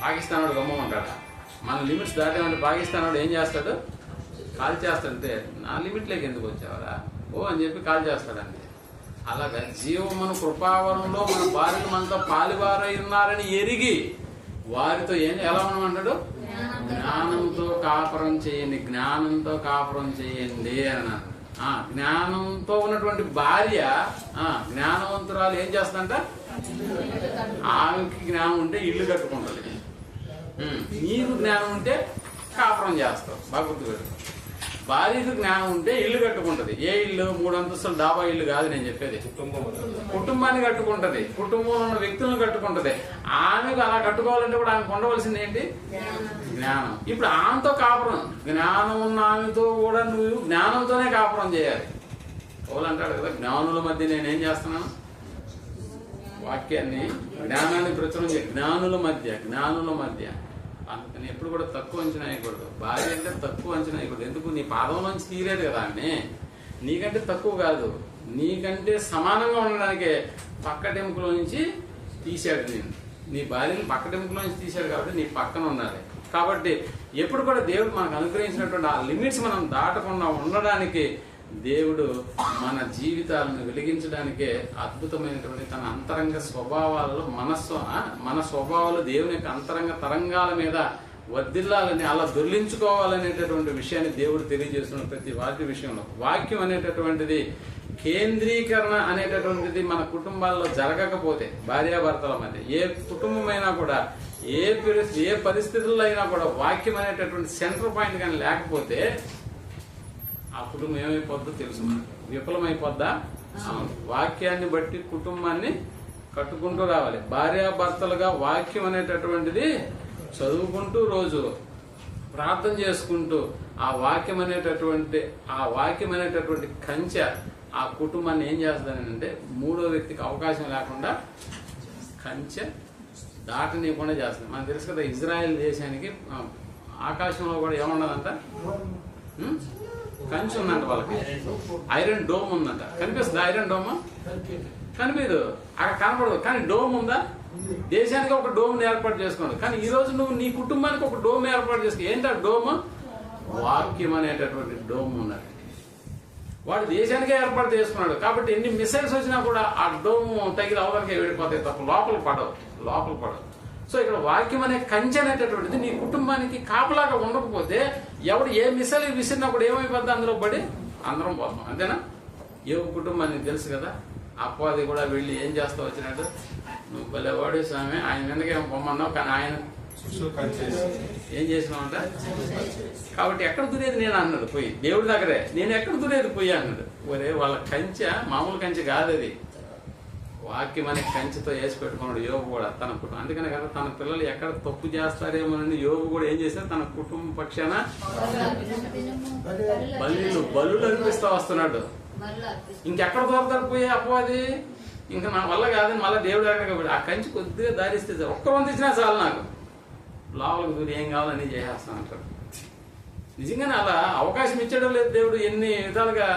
పాకిస్తాన్ వాడు గమ్ముకుంటాడా? మన లిమిట్స్ దాటామంటే పాకిస్తాన్ వాడు ఏం చేస్తాడు? కాల్ చేస్తాడంటే నా లిమిట్లోకి ఎందుకు వచ్చావరా అని చెప్పి కాల్ చేస్తాడండి. అలాగా జీవమును కృపావరంలో మన భార్యలు మనతో పాలివారై ఉన్నారని ఎరిగి వారితో ఎలా ఉన్నామంటాడు? జ్ఞానంతో కాపురం చేయండి. జ్ఞానంతో కాపురం చేయండి అన్నాడు. జ్ఞానంతో ఉన్నటువంటి భార్య జ్ఞానవంతురాలు ఏం చేస్తుందంట? ఆమెకి జ్ఞానం ఉంటే ఇల్లు కట్టుకుంటుంది. నీకు జ్ఞానం ఉంటే కాపురం చేస్తావు. బాగా గుర్తుపెట్టు. భార్యకు జ్ఞానం ఉంటే ఇల్లు కట్టుకుంటది. ఏ ఇల్లు? 3 అంతస్తుల డాబా ఇల్లు కాదు నేను చెప్పేది. కుటుంబాన్ని కట్టుకుంటది. కుటుంబంలో ఉన్న వ్యక్తులను కట్టుకుంటది. ఆమెకు అలా కట్టుకోవాలంటే కూడా ఆమెకు ఉండవలసింది ఏంటి? జ్ఞానం. ఇప్పుడు ఆమెతో కాపురం, జ్ఞానం ఉన్న ఆమెతో కూడా నువ్వు జ్ఞానంతోనే కాపురం చేయాలి. వాళ్ళు అంటాడు కదా, జ్ఞానుల మధ్య నేనేం చేస్తున్నాను? వాక్యాన్ని, జ్ఞానాన్ని ప్రచురం చేయ. జ్ఞానుల మధ్య. అందుకని ఎప్పుడు కూడా తక్కువ అంచనా వేయకూడదు. భార్య అంటే తక్కువ అంచనా వేయకూడదు. ఎందుకు? నీ పాదంలోంచి తీరేది కదా ఆమె. నీకంటే తక్కువ కాదు, నీకంటే సమానంగా ఉండడానికే పక్కటెముకలో నుంచి తీశాడు నేను. నీ భార్యని పక్కటెముకలో నుంచి తీశాడు కాబట్టి నీ పక్కన ఉండాలి. కాబట్టి ఎప్పుడు కూడా దేవుడు మనకు అనుగ్రహించినటువంటి ఆ లిమిట్స్ మనం దాటకుండా ఉండడానికి దేవుడు మన జీవితాలను వెలిగించడానికే అద్భుతమైనటువంటి తన అంతరంగ స్వభావాలలో మన స్వభావాలు దేవుని యొక్క అంతరంగ తరంగాల మీద వర్ధిల్లాలని, అలా దొర్లించుకోవాలనేటటువంటి విషయాన్ని దేవుడు తెలియజేస్తున్న ప్రతి వాటి విషయంలో. వాక్యం అనేటటువంటిది కేంద్రీకరణ అనేటటువంటిది మన కుటుంబాల్లో జరగకపోతే, భార్యాభర్తల మధ్య ఏ కుటుంబమైనా కూడా ఏ పరిస్థితుల్లో అయినా కూడా వాక్యం అనేటటువంటి సెంటర్ పాయింట్ కానీ లేకపోతే ఆ కుటుంబం ఏమైపోద్దో తెలుసు. విఫలమైపోద్దా? వాక్యాన్ని బట్టి కుటుంబాన్ని కట్టుకుంటూ రావాలి. భార్యాభర్తలుగా వాక్యం అనేటటువంటిది చదువుకుంటూ రోజు ప్రార్థన చేసుకుంటూ ఆ వాక్యం అనేటటువంటి కంచె ఆ కుటుంబాన్ని ఏం చేస్తుందంటే మూడో వ్యక్తికి అవకాశం లేకుండా కంచె దాటనీయకుండా చేస్తుంది. మనకు తెలుసు కదా, ఇజ్రాయెల్ దేశానికి ఆకాశంలో కూడా ఏమున్నదంట, కంచె ఉందంట. వాళ్ళకి ఐరన్ డోమ్ ఉందంట. కనిపిస్తుంది ఐరన్ డోమ్? కనిపించదు, అక్కడ కనపడదు. కానీ డోమ్ ఉందా? దేశానికి ఒక డోమ్ ఏర్పాటు చేసుకోండి. కానీ ఈ రోజు నువ్వు నీ కుటుంబానికి ఒక డోమ్ ఏర్పాటు చేసుకో. ఏంటి ఆ డోమ్? వాక్యం అనేటటువంటి డోమ్ ఉన్నది. వాడు దేశానికే ఏర్పాటు చేసుకున్నాడు కాబట్టి ఎన్ని మిసైల్స్ వచ్చినా కూడా ఆ డోమ్ తగిలి అవతలకే వెళ్ళిపోతాయి తప్ప లోపల పడవు. సో ఇక్కడ వాక్యం అనే కంచె అనేటటువంటిది నీ కుటుంబానికి కాపలాగా ఉండకపోతే ఎవడు ఏ మిసైల్ విసిరినప్పుడు ఏమైపోద్ది, అందులో పడి అందరం పోతాం. అంతేనా? ఏ కుటుంబానికి తెలుసు కదా, అపవాది కూడా వెళ్ళి ఏం చేస్తా వచ్చినట్టు, నువ్వు భలేవాడు స్వామి, ఆయన మీదకేమో పొమ్మన్నావు కానీ ఆయన ఏం చేసినావంట. కాబట్టి ఎక్కడ దురేది నేను అన్నాడు పోయి, దేవుడి దగ్గరే నేను ఎక్కడ దురేది పోయి అన్నాడు. ఒరే వాళ్ళ కంచె మామూలు కంచె కాదు, అది వాక్యం అనే కంచెతో వేసి పెట్టుకున్నాడు యోగు కూడా తన కుటుంబం. అందుకనే కదా తన పిల్లలు ఎక్కడ తప్పు చేస్తారేమోనని యోగు కూడా ఏం చేశారు, తన కుటుంబ పక్షాన బలులు అనిపిస్తా వస్తున్నాడు. ఇంకెక్కడ దొరకదు పోయి అపవాది, ఇంకా నా వల్ల కాదని మళ్ళీ దేవుడు దగ్గర ఆ కంచి కొద్దిగా దారిస్తే ఒక్క వంద ఇచ్చినా చాలు, నాకు లోపలికి దూరి ఏం కావాలని చేసేస్తాను అంటారు. నిజంగానే అలా అవకాశం ఇచ్చాడో లేదు దేవుడు, ఎన్ని విధాలుగా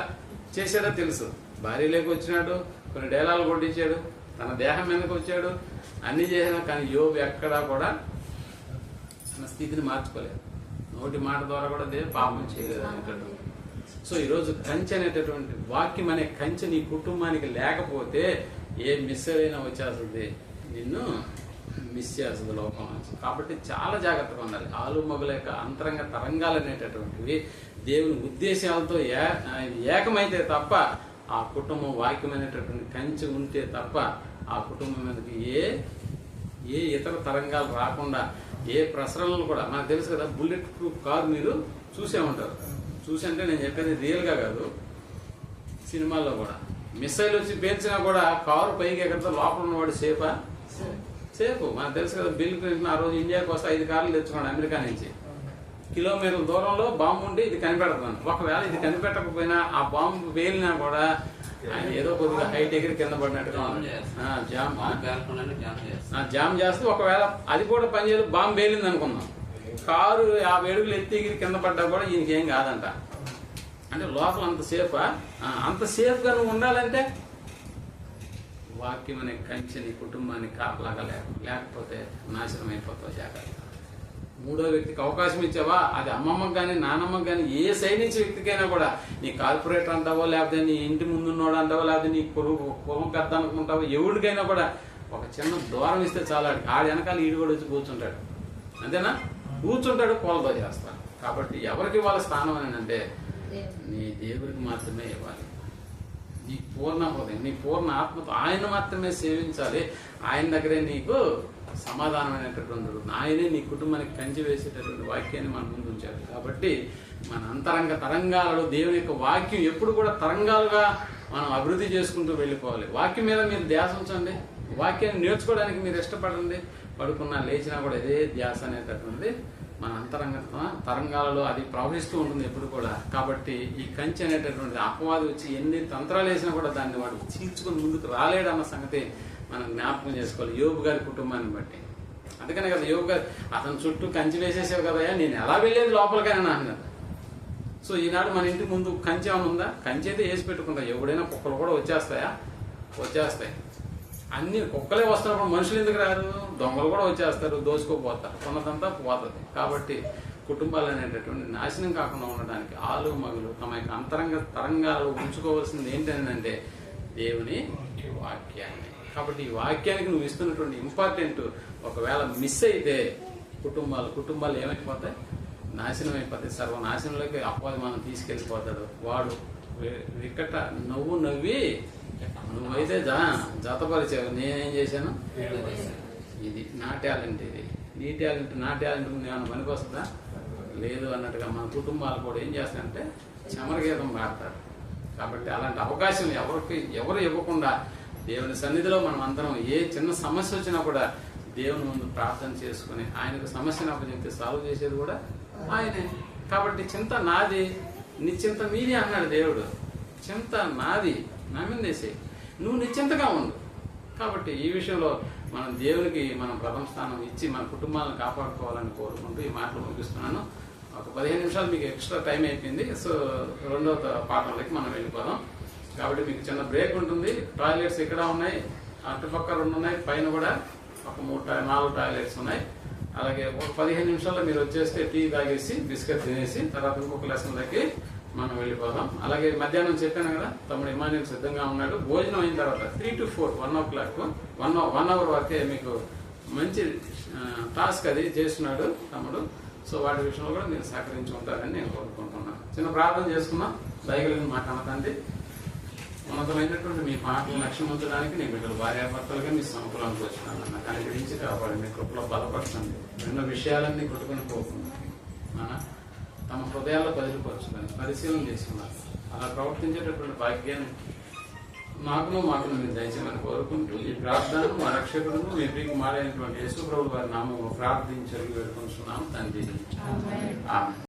చేశాడో తెలుసు. భార్యలోకి వచ్చినాడు, కొన్ని డైలాగులు కొట్టించాడు, తన దేహం మీదకి వచ్చాడు, అన్ని చేసినా కానీ యోబు ఎక్కడా కూడా తన స్థితిని మార్చుకోలేదు. నోటి మాట ద్వారా కూడా పాపం చేయలేదు అంటాడు. సో ఈరోజు కంచె అనేటటువంటి వాక్యం అనే కంచె నీ కుటుంబానికి లేకపోతే ఏ మిస్సైల్ అయినా వచ్చేస్తుంది, నిన్ను మిస్ చేస్తుంది లోకం. కాబట్టి చాలా జాగ్రత్తగా ఉండాలి. ఆలు మగుల యొక్క అంతరంగ తరంగాలు అనేటటువంటివి దేవుని ఉద్దేశాలతో ఏకమైతే తప్ప ఆ కుటుంబం వాక్యం అనేటటువంటి కంచె ఉంటే తప్ప ఆ కుటుంబం మీదకి ఏ ఇతర తరంగాలు రాకుండా, ఏ ప్రసరణలు కూడా. మనకు తెలుసు కదా, బుల్లెట్ ప్రూఫ్ కారు మీరు చూసే ఉంటారు. చూసంటే నేను చెప్పేది రియల్గా కాదు, సినిమాల్లో కూడా మిసైల్ వచ్చి పేల్చినా కూడా కారు పైకి ఎక్కడితో లోపల ఉన్నవాడు సేఫ్. మనకు తెలుసు కదా, బిల్ క్లింటన్ ఆ రోజు ఇండియాకి వస్తే 5 కార్లు తెచ్చుకున్నాడు అమెరికా నుంచి. కిలోమీటర్ల దూరంలో బాంబు ఉండి ఇది కనిపెడతాను. ఒకవేళ ఇది కనిపెట్టకపోయినా ఆ బాంబు పేలినా కూడా ఆయన ఏదో కొద్దిగా హైట్ ఎగిరి కింద పడినట్టుగా జామ్ చేస్తూ ఒకవేళ అది కూడా పనిచేయదు, బాంబు పేలింది అనుకుందాం, కారు 50 అడుగులు ఎత్తి ఎగిరి కింద పడ్డా కూడా ఈయనకేం కాదంట. అంటే లోపల అంత సేఫా? అంత సేఫ్గా నువ్వు ఉండాలంటే వాక్యం అనే కంచె నీ కుటుంబానికి కాపలాగా లేకపోతే నాశనం అయిపోతావు. జాగ్రత్త. మూడో వ్యక్తికి అవకాశం ఇచ్చావా, అది అమ్మమ్మకి కానీ నానమ్మకి కానీ ఏ సైడ్ నుంచి వ్యక్తికైనా కూడా, నీ కార్పొరేటర్ అంటావో లేకపోతే నీ ఇంటి ముందున్నోడు అంటావో లేకపోతే నీ కులం పెద్ద అనుకుంటావో, ఎవరికైనా కూడా ఒక చిన్న దూరం ఇస్తే చాలా ఆడి వెనకాల ఈడు కూడా వచ్చి కూర్చుంటాడు. అంతేనా? కూర్చుంటాడు, కోలతో చేస్తాడు. కాబట్టి ఎవరికి ఇవ్వాలి స్థానం అని అంటే నీ దేవుడికి మాత్రమే ఇవ్వాలి. నీ పూర్ణ హృదయం, నీ పూర్ణ ఆత్మతో ఆయన మాత్రమే సేవించాలి. ఆయన దగ్గరే నీకు సమాధానమైనటువంటి ఆయనే నీ కుటుంబానికి కంచి వేసేటటువంటి వాక్యాన్ని మన ముందు ఉంచారు. కాబట్టి మన అంతరంగ తరంగాలలో దేవుని యొక్క వాక్యం ఎప్పుడు కూడా తరంగాలుగా మనం అభివృద్ధి చేసుకుంటూ వెళ్ళిపోవాలి. వాక్యం మీద మీరు ధ్యాస ఉంచండి, వాక్యాన్ని నేర్చుకోవడానికి మీరు ఇష్టపడండి. పడుకున్నా లేచినా కూడా ఇదే ధ్యాస అనేటటువంటి మన అంతరంగ తరంగాలలో అది ప్రవహిస్తూ ఉంటుంది ఎప్పుడు కూడా. కాబట్టి ఈ కంచె అనేటటువంటి అపవాది వచ్చి ఎన్ని తంత్రాలు వేసినా కూడా దాన్ని వాడు చీల్చుకుని ముందుకు రాలేడన్న సంగతి మనం జ్ఞాపకం చేసుకోవాలి. యోబు గారి కుటుంబాన్ని బట్టి. అందుకనే కదా యోబు గారు అతను చుట్టూ కంచె వేసేసావు కదా, నేను ఎలా వెళ్ళేది లోపలికైనా అన్నారు. సో ఈనాడు మన ఇంటి ముందు కంచె ఏమైనా ఉందా? కంచె అయితే వేసి పెట్టుకుంటా. ఎవడైనా కుక్కలు కూడా వచ్చేస్తాయి. అన్ని కుక్కలే వస్తున్నప్పుడు మనుషులు ఎందుకు రారు? దొంగలు కూడా వచ్చేస్తారు, దోచుకోపోతారు, కొన్నదంతా పోతుంది. కాబట్టి కుటుంబాలు అనేటటువంటి నాశనం కాకుండా ఉండడానికి ఆలు మగులు తమ యొక్క అంతరంగ తరంగాలు ఉంచుకోవాల్సింది ఏంటంటే దేవుని వాక్యాన్ని. కాబట్టి ఈ వాక్యానికి నువ్వు ఇస్తున్నటువంటి ఇంపార్టెంట్ ఒకవేళ మిస్ అయితే కుటుంబాలు ఏమైపోతాయి? నాశనం అయిపోతాయి. సర్వనాశనంలోకి అపవాది మనం తీసుకెళ్ళిపోతాడు. వాడు వికట నవ్వి నువ్వైతే జతపరిచావు, నేనేం చేశాను, ఇది నా టాలెంట్, ఇది నీ టాలెంట్, నా టాలెంట్ ఏమైనా పనికి వస్తుందా? లేదు అన్నట్టుగా మన కుటుంబాలు కూడా ఏం చేస్తారంటే చమరగీతం పాడతారు. కాబట్టి అలాంటి అవకాశం ఎవరు ఇవ్వకుండా దేవుని సన్నిధిలో మనం అందరం ఏ చిన్న సమస్య వచ్చినా కూడా దేవుని ముందు ప్రార్థన చేసుకుని ఆయనకు సమస్యను అప్పచెప్తే సాల్వ్ చేసేది కూడా ఆయనే. కాబట్టి చింత నాది, నిశ్చింత మీది అన్నాడు దేవుడు. చింత నాది, నా మీద వేసే, నువ్వు నిశ్చింతగా ఉండు. కాబట్టి ఈ విషయంలో మనం దేవునికి మనం ప్రథమ స్థానం ఇచ్చి మన కుటుంబాలను కాపాడుకోవాలని కోరుకుంటూ ఈ మాటలు ముగిస్తున్నాను. ఒక 15 నిమిషాలు మీకు ఎక్స్ట్రా టైం అయిపోయింది. సో రెండవ పాఠంలోకి మనం వెళ్ళిపోదాం. కాబట్టి మీకు చిన్న బ్రేక్ ఉంటుంది. టాయిలెట్స్ ఇక్కడ ఉన్నాయి, అటుపక్క 2 ఉన్నాయి, పైన కూడా ఒక 4 టాయిలెట్స్ ఉన్నాయి. అలాగే ఒక 15 నిమిషాల్లో మీరు వచ్చేస్తే టీ తాగేసి బిస్కెట్ తినేసి తర్వాత ఇంకొక లెసన్లకి మనం వెళ్ళిపోదాం. అలాగే మధ్యాహ్నం చెప్పాను కదా, తమ్ముడు ఇమాన్యుల్ సిద్ధంగా ఉన్నాడు. భోజనం అయిన తర్వాత 3 to 4 1 o'clock 1 hour వరకే మీకు మంచి టాస్క్ అది చేస్తున్నాడు తమ్ముడు. సో వాటి విషయంలో కూడా మీరు సహకరించి ఉంటారని నేను కోరుకుంటున్నాను. చిన్న ప్రార్థన చేసుకున్నాం. దయగలిగిన మాట అన్నదండి, ఉన్నతమైనటువంటి మీ మాటలు లక్ష్యమంతడానికి నేను బిడ్డలు భార్యాభర్తలుగా మీ సమకులానికి వచ్చినాను. నాకు అనుగ్రహించి కాపాడి మీ కృపలో బలపరచండి. ఎన్నో విషయాలన్నీ కొట్టుకుని పోకుండా తమ హృదయాల్లో బదిలిపరచుకొని పరిశీలన చేసుకున్నారు. అలా ప్రవర్తించేటటువంటి భాగ్యాన్ని మాకును మీరు దయచేయమని కోరుకుంటూ ఈ ప్రార్థన మా రక్షకుడును మీ ప్రియ కుమారుడైనటువంటి యేసు ప్రభువు వారి నామములో ప్రార్థించి వేడుకొంటున్నాము తండ్రి. ఆమేన్.